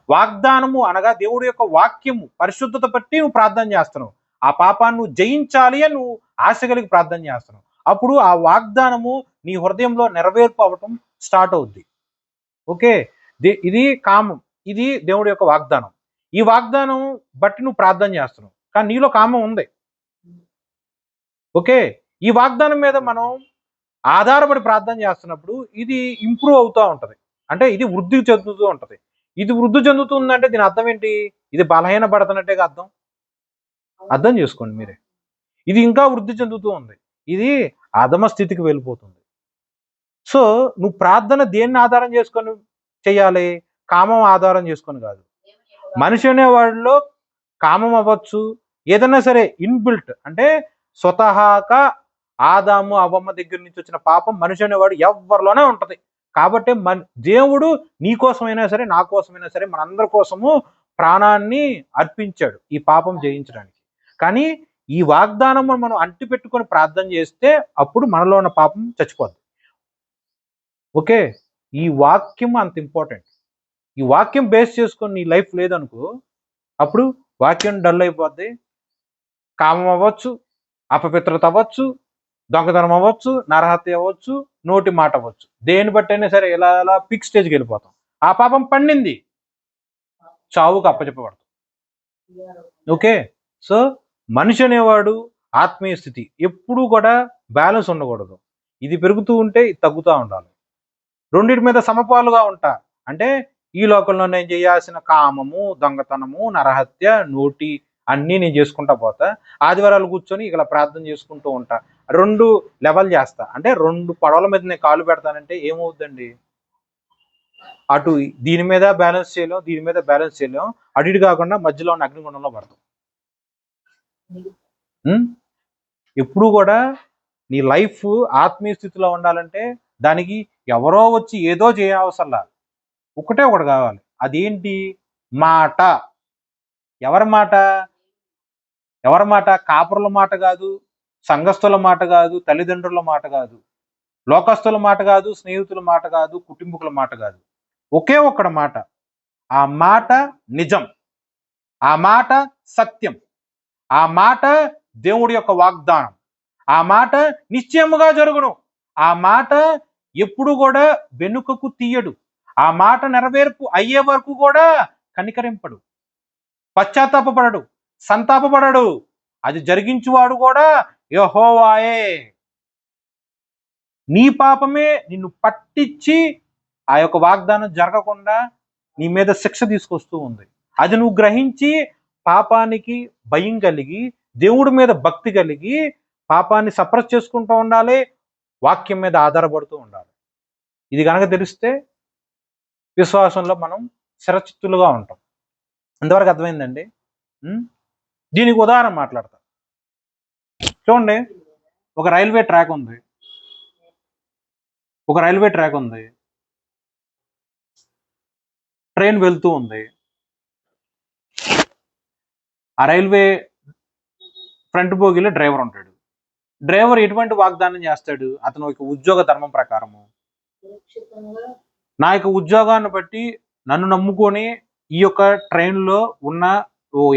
వాగ్దానము అనగా దేవుడి యొక్క వాక్యము పరిశుద్ధత బట్టి నువ్వు ప్రార్థన చేస్తున్నావు. ఆ పాపాన్ని నువ్వు జయించాలి అని నువ్వు ఆశ కలిగి ప్రార్థన చేస్తున్నావు. అప్పుడు ఆ వాగ్దానము నీ హృదయంలో నెరవేర్పు అవ్వటం స్టార్ట్ అవుద్ది. ఓకే, ఇది కామం, ఇది దేవుడి యొక్క వాగ్దానం. ఈ వాగ్దానం బట్టి నువ్వు ప్రార్థన చేస్తున్నావు, కానీ నీలో కామం ఉంది. ఓకే, ఈ వాగ్దానం మీద మనం ఆధారపడి ప్రార్థన చేస్తున్నప్పుడు ఇది ఇంప్రూవ్ అవుతూ ఉంటది, అంటే ఇది వృద్ధి చెందుతూ ఉంటది. ఇది వృద్ధి చెందుతుందంటే దీని అర్థం ఏంటి? ఇది బలహీన పడుతున్నట్టేగా అర్థం చేసుకోండి మీరే. ఇది ఇంకా వృద్ధి చెందుతూ ఉంది, ఇది అధమ స్థితికి వెళ్ళిపోతుంది. సో నువ్వు ప్రార్థన దేన్ని ఆధారం చేసుకొని చెయ్యాలి? కామం ఆధారం చేసుకొని కాదు. మనిషి అనేవాడిలో కామం అవ్వచ్చు, ఏదైనా సరే ఇన్బిల్ట్, అంటే స్వతహాగా ఆదాము అవ్వమ్మ దగ్గర నుంచి వచ్చిన పాపం మనిషి అనేవాడు ఎవరిలోనే ఉంటది. కాబట్టి దేవుడు నీ కోసమైనా సరే, నా కోసమైనా సరే, మనందరి కోసము ప్రాణాన్ని అర్పించాడు ఈ పాపం జయించడానికి. కానీ ఈ వాగ్దానం మనం అంటి పెట్టుకొని ప్రార్థన చేస్తే అప్పుడు మనలో ఉన్న పాపం చచ్చిపోద్ది. ఓకే, ఈ వాక్యం అంత ఇంపార్టెంట్. ఈ వాక్యం బేస్ చేసుకొని నీ లైఫ్ లేదనుకో, అప్పుడు వాక్యం డల్ అయిపోద్ది. కామం అవ్వచ్చు, అపవిత్రత అవ్వచ్చు, దొంగతనం అవ్వచ్చు, నరహత్య అవ్వచ్చు, నోటి మాట అవ్వచ్చు, దేని బట్టి అయినా సరే ఇలా ఇలా పిక్ స్టేజ్కి వెళ్ళిపోతాం. ఆ పాపం పండింది, చావుకు అప్పచెప్పబడతాం. ఓకే, సో మనిషి అనేవాడు ఆత్మీయ స్థితి ఎప్పుడూ కూడా బ్యాలెన్స్ ఉండకూడదు. ఇది పెరుగుతూ ఉంటే ఇది తగ్గుతూ ఉండాలి. రెండింటి మీద సమపాలుగా ఉంటా, అంటే ఈ లోకంలో నేను చేయాల్సిన కామము, దొంగతనము, నరహత్య, నోటి అన్నీ నేను చేసుకుంటా పోతా. ఆదివారాలు కూర్చొని ఇలా ప్రార్థన చేసుకుంటూ ఉంటా. 2 లెవెల్ చేస్తా, అంటే 2 పడవల మీద నేను కాలు పెడతానంటే ఏమవుద్దండి? అటు దీని మీద బ్యాలెన్స్ చేయలేం, దీని మీద బ్యాలెన్స్ చేయలేం, అటు ఇటు కాకుండా మధ్యలో ఉన్న అగ్నిగుండంలో పడతాం. ఉం? ఎప్పుడు కూడా నీ లైఫ్ ఆత్మీయ స్థితిలో ఉండాలంటే దానికి ఎవరో వచ్చి ఏదో చేయవసరంలా, ఒకటే ఒకటి కావాలి. అదేంటి? మాట. ఎవరి మాట? ఎవరి మాట? కాపురుల మాట కాదు, సంఘస్థుల మాట కాదు, తల్లిదండ్రుల మాట కాదు, లోకస్తుల మాట కాదు, స్నేహితుల మాట కాదు, కుటుంబకుల మాట కాదు. ఒకే ఒక్కడి మాట. ఆ మాట నిజం, ఆ మాట సత్యం, ఆ మాట దేవుడి యొక్క వాగ్దానం, ఆ మాట నిశ్చయముగా జరుగును, ఆ మాట ఎప్పుడు కూడా వెనుకకు తీయడు, ఆ మాట నెరవేర్పు అయ్యే వరకు కూడా కనికరింపడు, పశ్చాత్తాపపడడు, సంతాపపడడు. అది జరిగించువాడు కూడా యెహోవాయే. నీ పాపమే నిన్ను పట్టించి ఆ యొక్క వాగ్దానం జరగకుండా నీ మీద శిక్ష తీసుకొస్తూ ఉంది. అది నువ్వు గ్రహించి పాపానికి భయం కలిగి దేవుడి మీద భక్తి కలిగి పాపాన్ని సప్రెస్ చేసుకుంటూ ఉండాలి, వాక్యం మీద ఆధారపడుతూ ఉండాలి. ఇది కనుక తెలిస్తే విశ్వాసంలో మనం స్థిరచిత్తులుగా ఉంటాం. ఇంతవరకు అర్థమైందండి? దీనికి ఉదాహరణ మాట్లాడతాం. చూడండి, ఒక రైల్వే ట్రాక్ ఉంది. ట్రైన్ వెళ్తూ ఉంది. ఆ రైల్వే ఫ్రంట్ బోగిలో డ్రైవర్ ఉంటాడు. డ్రైవర్ ఎటువంటి వాగ్దానం చేస్తాడు? అతను ఒక ఉద్యోగ ధర్మం ప్రకారము, నా యొక్క ఉద్యోగాన్ని బట్టి నన్ను నమ్ముకొని ఈ యొక్క ట్రైన్లో ఉన్న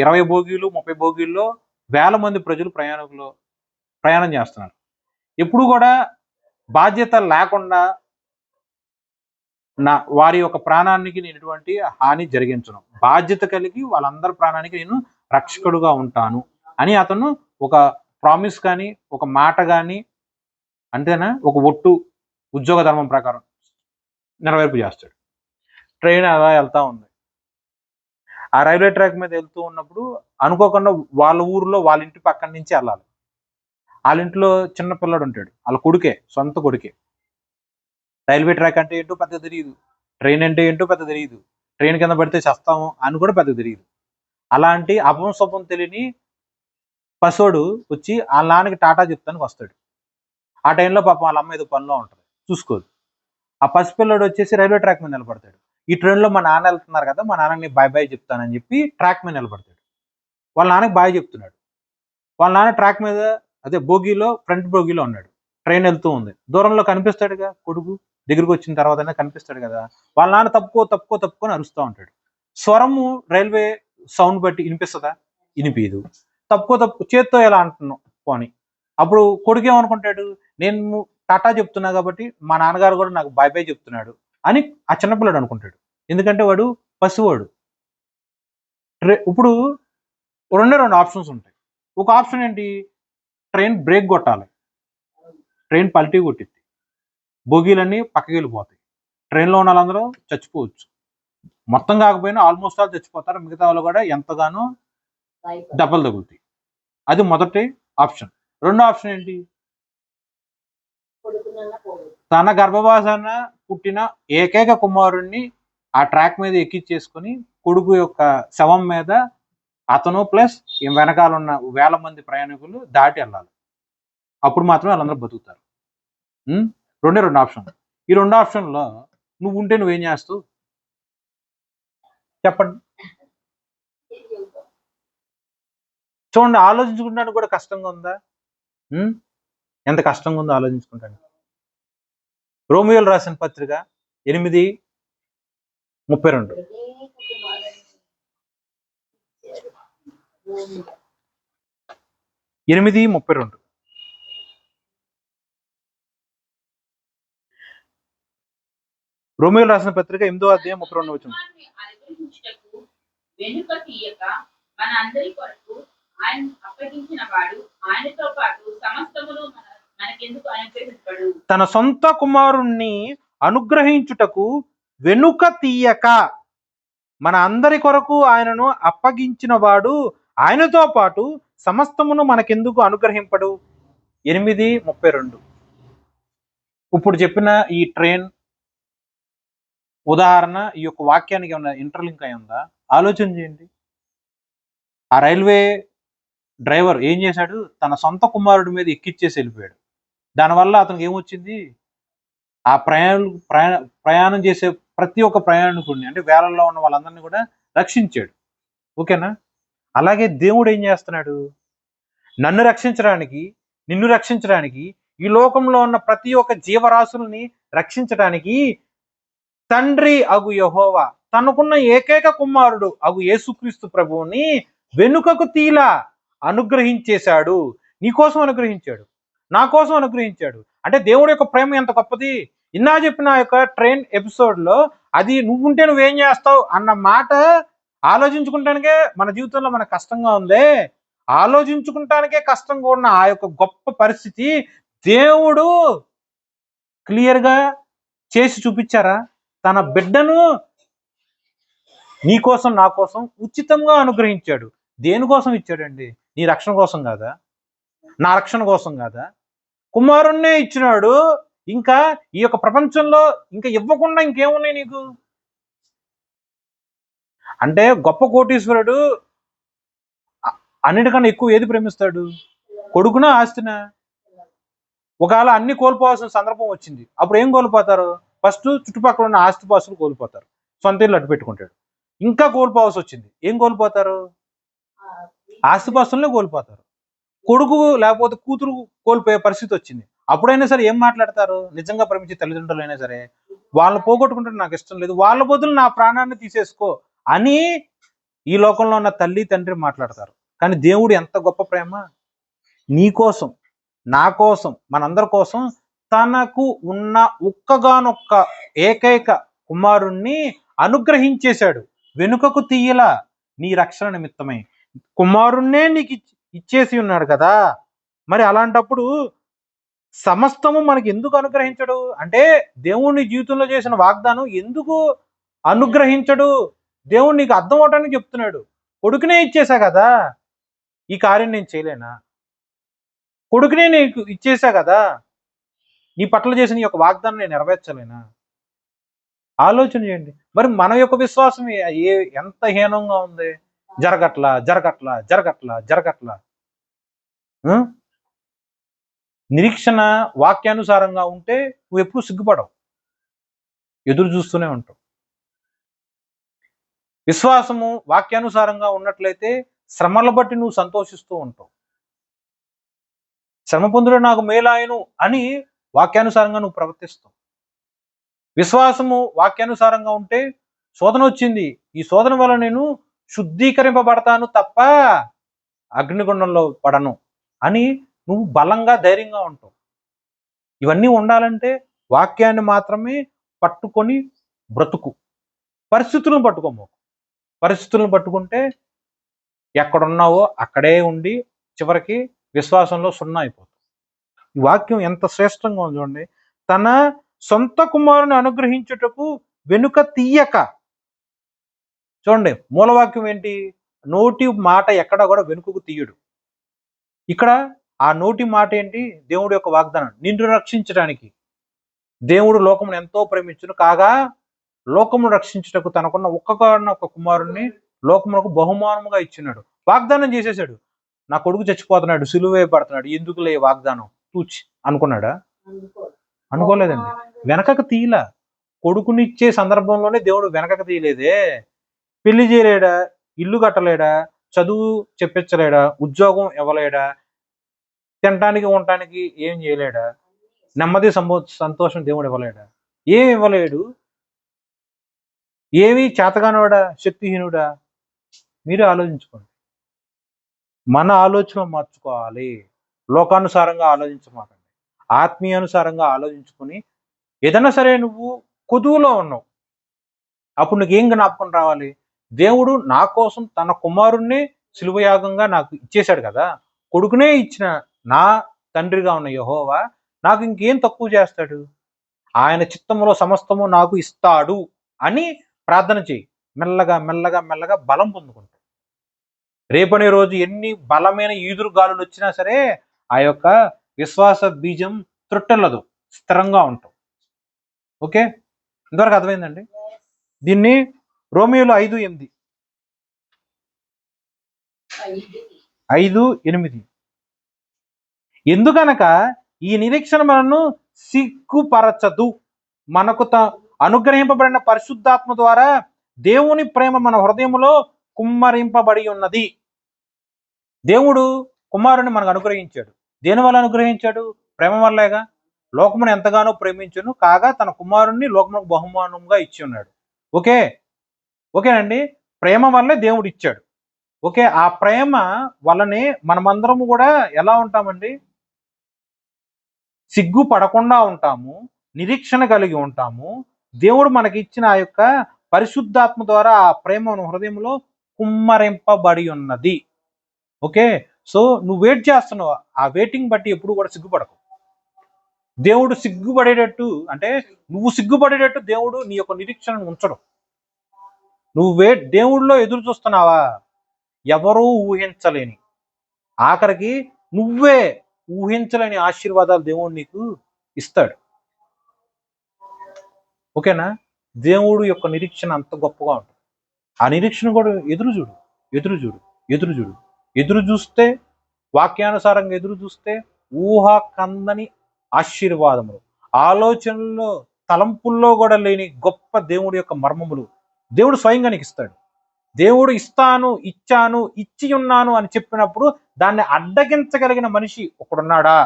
20 బోగీలు 30 బోగీల్లో వేల మంది ప్రజలు ప్రయాణం చేస్తున్నారు. ఎప్పుడు కూడా బాధ్యత లేకుండా వారి యొక్క ప్రాణానికి నేను ఎటువంటి హాని జరిగించను, బాధ్యత కలిగి వాళ్ళందరి ప్రాణానికి నేను రక్షకుడుగా ఉంటాను అని అతను ఒక ప్రామిస్ కానీ ఒక మాట కానీ అంతేనా ఒక ఒట్టు ఉద్యోగ ధర్మం ప్రకారం నెరవేర్పు చేస్తాడు. ట్రైన్ అలా వెళ్తా ఉంది. ఆ రైల్వే ట్రాక్ మీద వెళ్తూ ఉన్నప్పుడు అనుకోకుండా వాళ్ళ ఊరిలో వాళ్ళ ఇంటి పక్కన నుంచి వెళ్ళాలి. వాళ్ళ ఇంట్లో చిన్న పిల్లడు ఉంటాడు, వాళ్ళ కొడుకే, సొంత కొడుకే. రైల్వే ట్రాక్ అంటే ఏంటో పెద్ద తెలియదు, ట్రైన్ అంటే ఏంటో పెద్ద తెలియదు, ట్రైన్ కింద పడితే చేస్తాము అని కూడా పెద్ద తెలియదు. అలాంటి అపంశుభం తెలియని పసోడు వచ్చి వాళ్ళ నాన్నకి టాటా చెప్తానికి వస్తాడు. ఆ టైంలో పాపం వాళ్ళ అమ్మ ఏదో పనిలో ఉంటుంది, చూసుకోదు. ఆ పసిపిల్లడు వచ్చేసి రైల్వే ట్రాక్ మీద నిలబడతాడు. ఈ ట్రైన్లో మా నాన్న వెళ్తున్నారు కదా, మా నాన్నని బాయ్ బాయ్ చెప్తానని చెప్పి ట్రాక్ మీద నిలబడతాడు. వాళ్ళ నాన్నకి బాయ్ చెప్తున్నాడు. వాళ్ళ నాన్న ట్రాక్ మీద అదే బోగీలో ఫ్రంట్ బోగీలో ఉన్నాడు. ట్రైన్ వెళ్తూ ఉంది. దూరంలో కనిపిస్తాడుగా కొడుకు, దగ్గరికి వచ్చిన తర్వాతనే కనిపిస్తాడు కదా. వాళ్ళ నాన్న తప్పుకొని అరుస్తూ ఉంటాడు. స్వరము రైల్వే సౌండ్ బట్టి వినిపిస్తుందా? వినిపించదు. తప్పుకో చేత్తో ఎలా అంటున్నావు పోని. అప్పుడు కొడుకు ఏమనుకుంటాడు, నేను టాటా చెప్తున్నా కాబట్టి మా నాన్నగారు కూడా నాకు బాయ్ బాయ్ చెప్తున్నాడు అని ఆ చిన్నపిల్లడు అనుకుంటాడు. ఎందుకంటే వాడు పసివాడు. ఇప్పుడు రెండు ఆప్షన్స్ ఉంటాయి. ఒక ఆప్షన్ ఏంటి? ట్రైన్ బ్రేక్ కొట్టాలి, ట్రైన్ పల్టీ కొట్టింది, బోగీలన్నీ పక్కకి వెళ్ళిపోతాయి, ట్రైన్లో ఉన్న వాళ్ళందరూ చచ్చిపోవచ్చు. మొత్తం కాకపోయినా ఆల్మోస్ట్ ఆల్ చచ్చిపోతారు, మిగతా వాళ్ళు కూడా ఎంతగానో దెబ్బలు తగులుతాయి. అది మొదటి ఆప్షన్. రెండో ఆప్షన్ ఏంటి? తన గర్భవాసాన పుట్టిన ఏకైక కుమారుణ్ణి ఆ ట్రాక్ మీద ఎక్కించేసుకుని కొడుకు యొక్క శవం మీద అతను ప్లస్ వెనకాల ఉన్న వేల మంది ప్రయాణికులు దాటి వెళ్ళాలి. అప్పుడు మాత్రమే వాళ్ళందరూ బతుకుతారు. రెండు ఆప్షన్. ఈ రెండు ఆప్షన్లో నువ్వు ఉంటే నువ్వేం చేస్తావు చెప్పండి? చూడండి, ఆలోచించుకుంటానికి కూడా కష్టంగా ఉందా? ఎంత కష్టంగా ఉందో ఆలోచించుకుంటాను. రోమియోలు రాసిన పత్రిక 8:32. రోమియోలు రాసిన పత్రిక 8:32 వెనుక తీయక మన అందరి కొరకు ఆయన అప్పగించిన వాడు ఆయనతో పాటు సమస్తమును మనకెందుకు అనుగ్రహించడు? తన సొంత కుమారుణ్ణి అనుగ్రహించుటకు వెనుక తీయక మన అందరి కొరకు ఆయనను అప్పగించిన వాడు ఆయనతో పాటు సమస్తమును మనకెందుకు అనుగ్రహింపడు? 8:32. ఇప్పుడు చెప్పిన ఈ ట్రైన్ ఉదాహరణ ఈ యొక్క వాక్యానికి ఏమైనా ఇంటర్లింక్ అయి ఉందా? ఆలోచన చేయండి. ఆ రైల్వే డ్రైవర్ ఏం చేశాడు, తన సొంత కుమారుడి మీద ఎక్కిచ్చేసి వెళ్ళిపోయాడు. దానివల్ల అతనికి ఏమొచ్చింది, ఆ ప్రయాణం చేసే ప్రతి ఒక్క ప్రయాణికుడిని, అంటే వేలల్లో ఉన్న వాళ్ళందరినీ కూడా రక్షించాడు. ఓకేనా? అలాగే దేవుడు ఏం చేస్తున్నాడు, నన్ను రక్షించడానికి, నిన్ను రక్షించడానికి, ఈ లోకంలో ఉన్న ప్రతి ఒక్క జీవరాశుల్ని రక్షించడానికి తండ్రి అగు యెహోవా తనకున్న ఏకైక కుమారుడు అగు యేసుక్రీస్తు ప్రభువుని వెనుకకు తీలా అనుగ్రహించేశాడు. నీ కోసం అనుగ్రహించాడు, నా కోసం అనుగ్రహించాడు. అంటే దేవుడి యొక్క ప్రేమ ఎంత గొప్పది. ఇందా చెప్పిన యొక్క ట్రైన్ ఎపిసోడ్లో అది నువ్వుంటే నువ్వేం చేస్తావు అన్న మాట ఆలోచించుకుంటానికే మన జీవితంలో మనకు కష్టంగా ఉందే, ఆలోచించుకుంటానికే కష్టంగా ఉన్న ఆ యొక్క గొప్ప పరిస్థితి దేవుడు క్లియర్గా చేసి చూపించారా? తన బిడ్డను నీ కోసం నా కోసం ఉచితంగా అనుగ్రహించాడు. దేనికోసం ఇచ్చాడండి? నీ రక్షణ కోసం కాదా? నా రక్షణ కోసం కాదా? కుమారుణ్ణే ఇచ్చినాడు. ఇంకా ఈ యొక్క ప్రపంచంలో ఇంకా ఇవ్వకుండా ఇంకేమున్నాయి నీకు? అంటే గొప్ప కోటీశ్వరుడు అన్నిటికన్నా ఎక్కువ ఏది ప్రేమిస్తాడు? కొడుకునా ఆస్తినా? ఒకవేళ అన్ని కోల్పోవాల్సిన సందర్భం వచ్చింది, అప్పుడు ఏం కోల్పోతారు? ఫస్ట్ చుట్టుపక్కల ఉన్న ఆస్తిపాస్తులు కోల్పోతారు, సొంత ఇల్లు అడ్డు పెట్టుకుంటాడు. ఇంకా కోల్పోవాల్సి వచ్చింది, ఏం కోల్పోతారు? ఆస్తిపాస్తులనే కోల్పోతారు. కొడుకు లేకపోతే కూతురు కోల్పోయే పరిస్థితి వచ్చింది, అప్పుడైనా సరే ఏం మాట్లాడతారు? నిజంగా ప్రేమించే తల్లిదండ్రులు అయినా సరే, వాళ్ళని పోగొట్టుకుంటే నాకు ఇష్టం లేదు, వాళ్ళ బదులు నా ప్రాణాన్ని తీసేసుకో అని ఈ లోకంలో ఉన్న తల్లి తండ్రి మాట్లాడతారు. కానీ దేవుడు ఎంత గొప్ప ప్రేమ, నీ కోసం, నా కోసం, మనందరి కోసం తనకు ఉన్న ఒక్కగానొక్క ఏకైక కుమారుణ్ణి అనుగ్రహించేశాడు. వెనుకకు తీయలా, నీ రక్షణ నిమిత్తమై కుమారుణ్ణే నీకు ఇచ్చేసి ఉన్నాడు కదా. మరి అలాంటప్పుడు సమస్తము మనకి ఎందుకు అనుగ్రహించడు? అంటే దేవుని జీవితంలో చేసిన వాగ్దానం ఎందుకు అనుగ్రహించడు? దేవుడు నీకు అర్థం అవటానికి చెప్తున్నాడు. కొడుకునే ఇచ్చేసా కదా, ఈ కార్యం నేను చేయలేనా? కొడుకునే నీకు ఇచ్చేసా కదా, నీ పట్ల చేసిన ఈ యొక్క వాగ్దానం నేను నెరవేర్చలేనా? ఆలోచన చేయండి. మరి మన యొక్క విశ్వాసం ఎంత హీనంగా ఉంది. జరగట్లా జరగట్లా జరగట్లా జరగట్లా. నిరీక్షణ వాక్యానుసారంగా ఉంటే నువ్వు ఎప్పుడు సిగ్గుపడవు, ఎదురు చూస్తూనే ఉంటావు. విశ్వాసము వాక్యానుసారంగా ఉన్నట్లయితే శ్రమల బట్టి నువ్వు సంతోషిస్తూ ఉంటావు. శ్రమ పొందుడు నాకు మేలాయను అని వాక్యానుసారంగా నువ్వు ప్రవర్తిస్తావు. విశ్వాసము వాక్యానుసారంగా ఉంటే శోధన వచ్చింది, ఈ శోధన వల్ల నేను శుద్ధీకరింపబడతాను తప్ప అగ్నిగుండంలో పడను అని నువ్వు బలంగా ధైర్యంగా ఉంటావు. ఇవన్నీ ఉండాలంటే వాక్యాన్ని మాత్రమే పట్టుకొని బ్రతుకు. పరిస్థితులను పట్టుకోము. పరిస్థితులను పట్టుకుంటే ఎక్కడున్నావో అక్కడే ఉండి చివరికి విశ్వాసంలో సున్నా అయిపోతుంది. ఈ వాక్యం ఎంత శ్రేష్టంగా ఉంది చూడండి. తన సొంత కుమారుని అనుగ్రహించుటకు వెనుక తీయక. చూడండి, మూలవాక్యం ఏంటి? నోటి మాట ఎక్కడ కూడా వెనుకకు తీయడు. ఇక్కడ ఆ నోటి మాట ఏంటి? దేవుడి యొక్క వాగ్దానం, నిన్ను రక్షించడానికి. దేవుడు లోకమును ఎంతో ప్రేమించును కాగా లోకమును రక్షించుటకు తనకున్న ఒక్క కుమారుణ్ణి లోకమునకు బహుమానముగా ఇచ్చినాడు. వాగ్దానం చేసేసాడు. నా కొడుకు చచ్చిపోతున్నాడు, సిలువ పడుతున్నాడు, ఎందుకులే వాగ్దానం తూచి అనుకున్నాడా? అనుకోలేదండి. వెనకకు తీయలా. కొడుకునిచ్చే సందర్భంలోనే దేవుడు వెనకకు తీయలేదే. పెళ్లి చేయలేడా, ఇల్లు కట్టలేడా, చదువు చెప్పించలేడా, ఉద్యోగం ఇవ్వలేడా, తినటానికి ఉండటానికి ఏం చేయలేడా, నెమ్మది సంతోషం దేవుడు ఇవ్వలేడా? ఏం ఇవ్వలేడు. ఏమి చేతగానోడా, శక్తిహీనుడా? మీరు ఆలోచించుకోండి. మన ఆలోచన మార్చుకోవాలి. లోకానుసారంగా ఆలోచించమాకండి, ఆత్మీయానుసారంగా ఆలోచించుకొని ఏదైనా సరే నువ్వు కొదువులో ఉన్నావు, అప్పుడు నీకు ఏం జ్ఞాపకం రావాలి? దేవుడు నా కోసం తన కుమారుణ్ణి శిలువయాగంగా నాకు ఇచ్చేశాడు కదా, కొడుకునే ఇచ్చిన నా తండ్రిగా ఉన్న యెహోవా నాకు ఇంకేం తక్కువ చేస్తాడు? ఆయన చిత్తములో సమస్తము నాకు ఇస్తాడు అని ప్రార్థన చేయి. మెల్లగా మెల్లగా మెల్లగా బలం పొందుకుంటావు. రేపనే రోజు ఎన్ని బలమైన ఈదురు గాలులు వచ్చినా సరే ఆ యొక్క విశ్వాస బీజం త్రొట్టెల్లదు, స్థిరంగా ఉంటావు. ఓకే, ఇంతవరకు అర్థమైందండి? దీన్ని రోమియోలు 5:8 5:8. ఎందుకనక ఈ నిరీక్షణ మనను సిగ్గుపరచదు, మనకు అనుగ్రహింపబడిన పరిశుద్ధాత్మ ద్వారా దేవుని ప్రేమ మన హృదయంలో కుమ్మరింపబడి ఉన్నది. దేవుడు కుమారుని మనకు అనుగ్రహించాడు. దేని వల్ల అనుగ్రహించాడు? ప్రేమ వల్లేగా. లోకమును ఎంతగానో ప్రేమించును కాగా తన కుమారుణ్ణి లోకమునకు బహుమానంగా ఇచ్చి ఉన్నాడు. ఓకేనండి. ప్రేమ వల్లే దేవుడు ఇచ్చాడు. ఓకే, ఆ ప్రేమ వల్లనే మనమందరము కూడా ఎలా ఉంటామండి? సిగ్గుపడకుండా ఉంటాము, నిరీక్షణ కలిగి ఉంటాము. దేవుడు మనకి ఇచ్చిన ఆ యొక్క పరిశుద్ధాత్మ ద్వారా ఆ ప్రేమ మన హృదయంలో కుమ్మరింపబడి ఉన్నది. ఓకే, సో నువ్వు వెయిట్ చేస్తున్నావు, ఆ వెయిటింగ్ బట్టి ఎప్పుడు కూడా సిగ్గుపడకు. దేవుడు సిగ్గుపడేటట్టు అంటే నువ్వు సిగ్గుపడేటట్టు దేవుడు నీ యొక్క నిరీక్షణను ఉంచడు. దేవుడిలో ఎదురు చూస్తున్నావా? ఎవరూ ఊహించలేని, ఆఖరికి నువ్వే ఊహించలేని ఆశీర్వాదాలు దేవుడు నీకు ఇస్తాడు. ఓకేనా? దేవుడు యొక్క నిరీక్షణ అంత గొప్పగా ఉంటుంది. ఆ నిరీక్షణ కూడా ఎదురు చూస్తే వాక్యానుసారంగా ఎదురు చూస్తే ఊహా కందని ఆశీర్వాదములు, ఆలోచనల్లో తలంపుల్లో కూడా లేని గొప్ప దేవుడి యొక్క మర్మములు దేవుడు స్వయంగా నీకు ఇస్తాడు. దేవుడు ఇచ్చాను, ఇచ్చి ఉన్నాను అని చెప్పినప్పుడు దాన్ని అడ్డగించగలిగిన మనిషి ఒకడున్నాడా?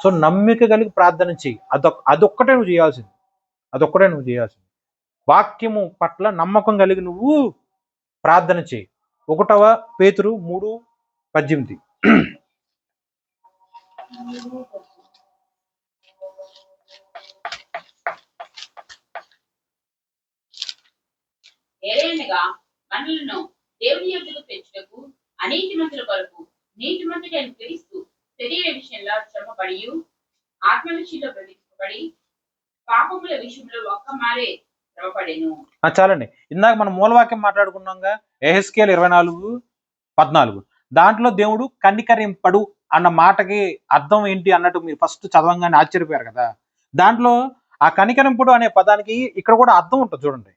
సో నమ్మిక కలిగి ప్రార్థన చెయ్యి. అదొక్కటే నువ్వు చేయాల్సింది. వాక్యము పట్ల నమ్మకం కలిగి నువ్వు ప్రార్థన చేయి. 1 పేతురు 3:18. ఏలైనగా మనలను దేవుని యొద్దకు తెచ్చుటకు అనీతిమంతుల కొరకు నీతిమంతుడైన క్రీస్తు శరీర విషయంలో శ్రమపడి ఆత్మ విషయంలో ప్రతిష్టపడి పాపముల విషయంలో ఒక్క మారే శ్రమపడెను. చాలండి. ఇందాక మనం మూలవాక్యం మాట్లాడుకున్నాంగా, యెహెజ్కేలు 24:14. దాంట్లో దేవుడు కనికరింపడు అన్న మాటకి అర్థం ఏంటి అన్నట్టు మీరు ఫస్ట్ చదవంగానే ఆశ్చర్యపోయారు కదా. దాంట్లో ఆ కనికరింపుడు అనే పదానికి ఇక్కడ కూడా అర్థం ఉంటుంది చూడండి.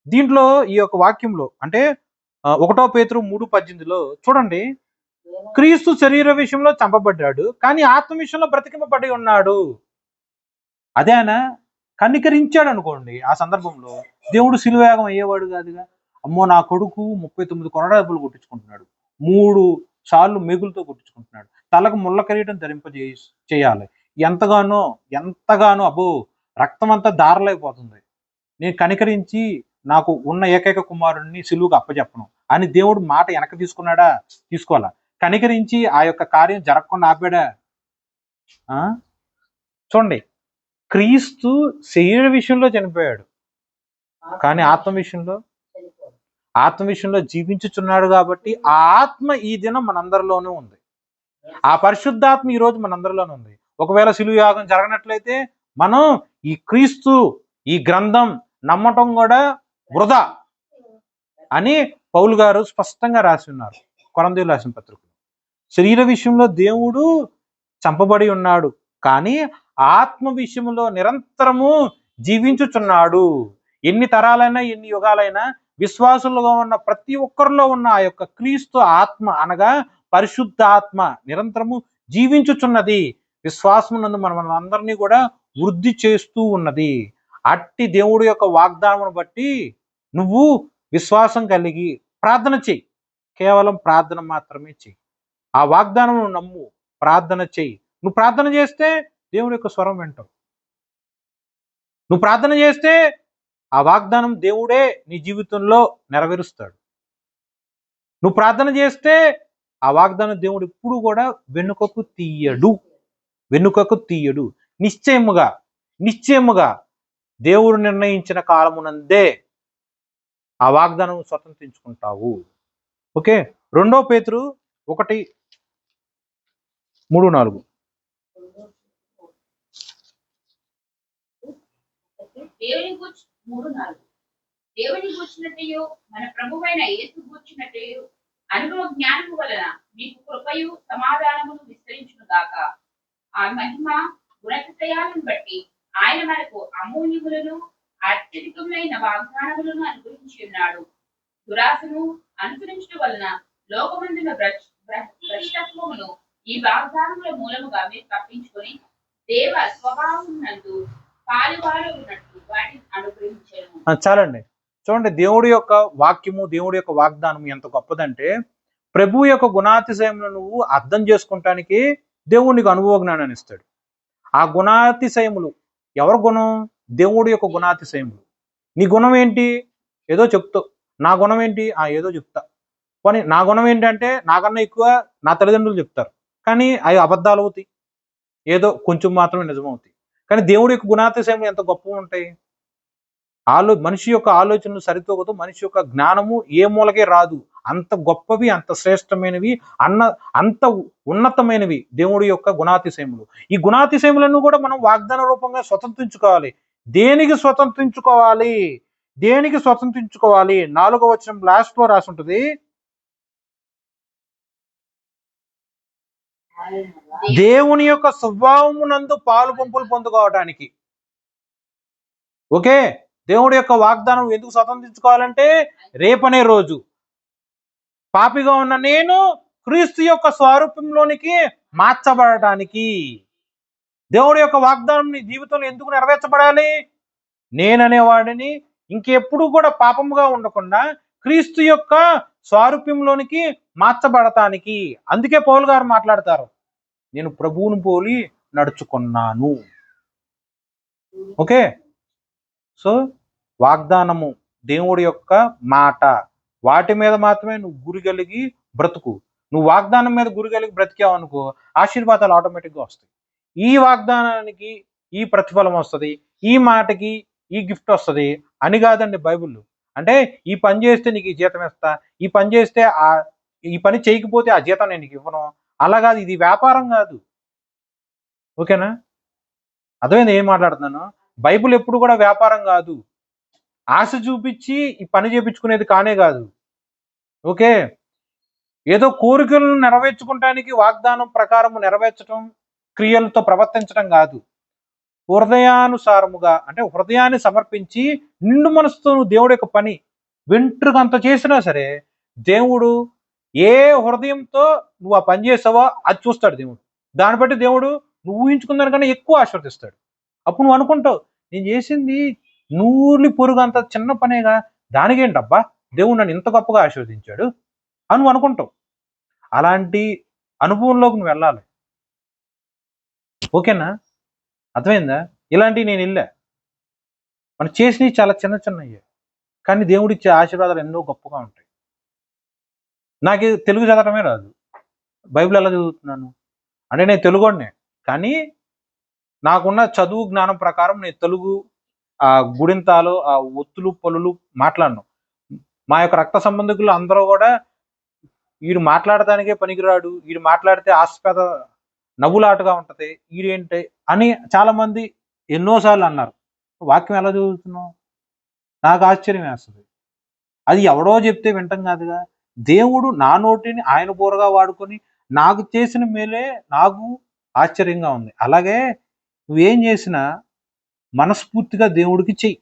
దీంట్లో ఈ యొక్క వాక్యంలో అంటే 1 పేతురు 3:18లో చూడండి, క్రీస్తు శరీర విషయంలో చంపబడ్డాడు కానీ ఆత్మ విషయంలో బ్రతికింపబడి ఉన్నాడు. అదేనా కనికరించాడు అనుకోండి, ఆ సందర్భంలో దేవుడు శిలువేగం అయ్యేవాడు కాదుగా. అమ్మో నా కొడుకు 39 కొరడా దెబ్బలు కొట్టించుకుంటున్నాడు, 3 సార్లు మేకులతో కొట్టించుకుంటున్నాడు, తలకు ముళ్ళ కిరీటం చేయాలి, ఎంతగానో అబ్బో రక్తం అంతా దారలైపోతుంది, నేను కనికరించి నాకు ఉన్న ఏకైక కుమారుడిని సిలువుకు అప్పచెప్పను అని దేవుడు మాట వెనక తీసుకున్నాడా? తీసుకోవాలా. కనికరించి ఆ యొక్క కార్యం జరగకుండా ఆపాడా? చూడండి, క్రీస్తు శరీర విషయంలో చనిపోయాడు కానీ ఆత్మ విషయంలో జీవించుచున్నాడు. కాబట్టి ఆ ఆత్మ ఈ దినం మనందరిలోనూ ఉంది. ఆ పరిశుద్ధాత్మ ఈ రోజు మనందరిలోనూ ఉంది. ఒకవేళ సిలువ యాగం జరగనట్లయితే మనం ఈ క్రీస్తు ఈ గ్రంథం నమ్మటం కూడా వృధా అని పౌలు గారు స్పష్టంగా రాసి ఉన్నారు కొరింథీయులకు రాసిన పత్రికలో. శరీర విషయంలో దేవుడు చంపబడి ఉన్నాడు కానీ ఆత్మ విషయంలో నిరంతరము జీవించుచున్నాడు. ఎన్ని తరాలైనా ఎన్ని యుగాలైనా విశ్వాసులుగా ఉన్న ప్రతి ఒక్కరిలో ఉన్న ఆ యొక్క క్రీస్తు ఆత్మ అనగా పరిశుద్ధ ఆత్మ నిరంతరము జీవించుచున్నది. విశ్వాసమునందు మనం అందరినీ కూడా వృద్ధి చేస్తూ ఉన్నది. అట్టి దేవుడి యొక్క వాగ్దానం బట్టి నువ్వు విశ్వాసం కలిగి ప్రార్థన చెయ్యి. కేవలం ప్రార్థన మాత్రమే చెయ్యి. ఆ వాగ్దానం నమ్ము, ప్రార్థన చెయ్యి. నువ్వు ప్రార్థన చేస్తే దేవుడి యొక్క స్వరం వింటావు. నువ్వు ప్రార్థన చేస్తే ఆ వాగ్దానం దేవుడే నీ జీవితంలో నెరవేరుస్తాడు. నువ్వు ప్రార్థన చేస్తే ఆ వాగ్దానం దేవుడు ఎప్పుడు కూడా వెనుకకు తీయడు. నిశ్చయముగా దేవుడు నిర్ణయించిన కాలమునందే ఆ వాగ్దానం స్వతంత్రించుకుంటావు. ఓకే, 2 పేతురు 1:3-4. దేవుని గూర్చినట్టయు మన ప్రభువైన యేసు గూర్చినట్టయు అనుభవ జ్ఞానము వలన మీకు కృపయు సమాధానమును విస్తరించును గాక. ఆ మహిమ గుణాతిశయాలను బట్టి ఆయన మనకు అమూల్యములను అత్యధికములైన వాగ్దానములను అనుగ్రహించి ఉన్నాడు. దురాశను అనుసరించడం వలన లోకమందున భ్రష్టత్వమును ఈ వాగ్దానముల మూలముగా మీరు తప్పించుకొని దేవ స్వభావం నందు పాలువారు ఉన్నట్టు వాటిని అనుగ్రహించారు. చాలండి. చూడండి, దేవుడి యొక్క వాక్యము, దేవుడి యొక్క వాగ్దానం ఎంత గొప్పదంటే, ప్రభు యొక్క గుణాతిశయములను నువ్వు అర్థం చేసుకుంటానికి దేవుడు నీకు అనుభవ జ్ఞానాన్ని ఇస్తాడు. ఆ గుణాతిశయములు ఎవరి గుణం? దేవుడి యొక్క గుణాతిశయములు. నీ గుణం ఏంటి? ఏదో చెప్తావు. నా గుణం ఏంటి? ఏదో చెప్తా. కానీ నా గుణం ఏంటంటే నాకన్నా ఎక్కువ నా తల్లిదండ్రులు చెప్తారు, కానీ అవి అబద్ధాలు అవుతాయి, ఏదో కొంచెం మాత్రమే నిజమవుతాయి. కానీ దేవుడి యొక్క గుణాతిశయములు ఎంత గొప్పగా ఉంటాయి. మనిషి యొక్క ఆలోచనలు సరితూగదు, మనిషి యొక్క జ్ఞానము ఏ మూలకే రాదు. అంత గొప్పవి, అంత శ్రేష్టమైనవి, అంత ఉన్నతమైనవి దేవుడి యొక్క గుణాతిశయములు. ఈ గుణాతిశయములను కూడా మనం వాగ్దాన రూపంగా స్వతంత్రించుకోవాలి. దేనికి స్వతంత్రించుకోవాలి? దేనికి స్వతంత్రించుకోవాలి? 4వ వచనం లాస్ట్ లో రాసి ఉంటుంది, దేవుని యొక్క స్వభావమునందు పాలు పంపులు పొందుకోవటానికి. ఓకే, దేవుడి యొక్క వాగ్దానం ఎందుకు స్వతంత్రించుకోవాలంటే, రేపనే రోజు పాపిగా ఉన్న నేను క్రీస్తు యొక్క స్వరూపంలోనికి మార్చబడటానికి. దేవుడి యొక్క వాగ్దానం నీ జీవితంలో ఎందుకు నెరవేర్చబడాలి? నేననేవాడిని ఇంకెప్పుడు కూడా పాపముగా ఉండకుండా క్రీస్తు యొక్క స్వరూపంలోనికి మార్చబడటానికి. అందుకే పౌలు గారు మాట్లాడతారు, నేను ప్రభువును పోలి నడుచుకున్నాను. ఓకే, సో వాగ్దానము, దేవుడి యొక్క మాట, వాటి మీద మాత్రమే నువ్వు గురి కలిగి బ్రతుకు. నువ్వు వాగ్దానం మీద గురి కలిగి బ్రతికావు అనుకో, ఆశీర్వాదాలు ఆటోమేటిక్గా వస్తాయి. ఈ వాగ్దానానికి ఈ ప్రతిఫలం వస్తుంది, ఈ మాటకి ఈ గిఫ్ట్ వస్తుంది అని కాదండి బైబిల్. అంటే ఈ పని చేస్తే నీకు ఈ జీతం ఇస్తా, ఈ పని చేస్తే ఈ పని చేయకపోతే ఆ జీతం నేను నీకు ఇవ్వను, అలా కాదు. ఇది వ్యాపారం కాదు. ఓకేనా? అర్థమైంది ఏం మాట్లాడుతున్నాను? బైబిల్ ఎప్పుడు కూడా వ్యాపారం కాదు. ఆశ చూపించి ఈ పని చేయించుకునేది కానే కాదు. ఓకే, ఏదో కోరికలను నెరవేర్చుకోవటానికి వాగ్దానం ప్రకారం నెరవేర్చడం, క్రియలతో ప్రవర్తించడం కాదు. హృదయానుసారముగా, అంటే హృదయాన్ని సమర్పించి నిండు మనసుతో దేవుడి యొక్క పని వెంట్రుకంత చేసినా సరే, దేవుడు ఏ హృదయంతో నువ్వు ఆ పని చేసావో అది చూస్తాడు దేవుడు. దాన్ని బట్టి దేవుడు నువ్వు ఊహించుకున్న దానికన్నా ఎక్కువ ఆశీర్వదిస్తాడు. అప్పుడు నువ్వు అనుకుంటావు, నేను చేసింది నూలి పొరుగు అంత చిన్న పనేగా, దానికేంటబ్బా దేవుడు నన్ను ఇంత గొప్పగా ఆశీర్వదించాడు అని నువ్వు అనుకుంటావు. అలాంటి అనుభవంలోకి నువ్వు వెళ్ళాలి. ఓకేనా? అర్థమైందా? ఇలాంటివి నేను వెళ్ళా, మనం చేసినవి చాలా చిన్న చిన్నవి, కానీ దేవుడిచ్చే ఆశీర్వాదాలు ఎన్నో గొప్పగా ఉంటాయి. నాకు తెలుగు చదవటమే రాదు, బైబిల్ ఎలా చదువుతున్నాను అంటే నేను తెలుగునే, కానీ నాకున్న చదువు జ్ఞానం ప్రకారం నేను తెలుగు గుడింతాలు, ఒత్తులు పలులు మాట్లాడను. మా యొక్క రక్త సంబంధికులు అందరూ కూడా వీడు మాట్లాడటానికే పనికిరాడు, వీడు మాట్లాడితే ఆస్పద నవ్వులాటగా ఉంటుంది, వీడేంటి అని చాలా మంది ఎన్నోసార్లు అన్నారు. వాక్యం ఎలా చదువుతున్నావు? నాకు ఆశ్చర్యం వేస్తుంది. అది ఎవడో చెప్తే వింటాం కాదుగా, దేవుడు నా నోటిని ఆయన బోరగా వాడుకొని నాకు చేసిన మేలే నాకు ఆశ్చర్యంగా ఉంది. అలాగే నువ్వేం చేసినా మనస్ఫూర్తిగా దేవుడికి చెయ్యి.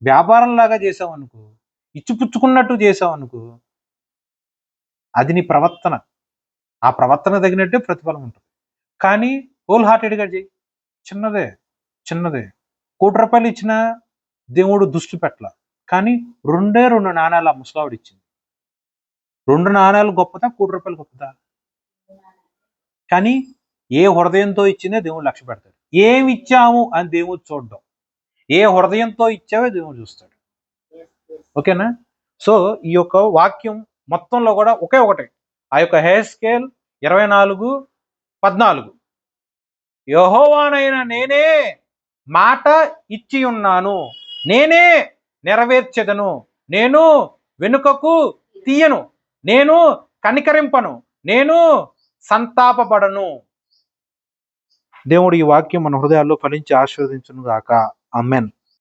వ్యాపారంలాగా చేసావు అనుకో, ఇచ్చిపుచ్చుకున్నట్టు చేసావు అనుకో, అది నీ ప్రవర్తన. ఆ ప్రవర్తన తగినట్టే ప్రతిఫలం ఉంటుంది. కానీ హోల్ హార్టెడ్గా చెయ్యి. చిన్నదే చిన్నదే, 1 కోటి రూపాయలు ఇచ్చినా దేవుడు దృష్టి పెట్టల, కానీ 2 నాణాలు ఆ ముసలావిడ ఇచ్చింది. 2 నాణాలు గొప్పదా, 1 కోటి రూపాయలు గొప్పదా? కానీ ఏ హృదయంతో ఇచ్చిందే దేవుడు లక్ష్య పెడతాడు. ఏమి ఇచ్చాము అని దేవుడు చూడడం, ఏ హృదయంతో ఇచ్చావో దేవుడు చూస్తాడు. ఓకేనా? సో ఈ యొక్క వాక్యం మొత్తంలో కూడా ఒకే ఒకటి, ఆ యొక్క హెస్కేల్ 24:14, యెహోవానైన నేనే మాట ఇచ్చి ఉన్నాను, నేనే నెరవేర్చెదను, నేను వెనుకకు తీయను, నేను కనికరింపను, నేను సంతాపపడను. దేవుడు ఈ వాక్యం మన హృదయాల్లో ఫలించి ఆశీర్వదించును గాక. ఆమేన్.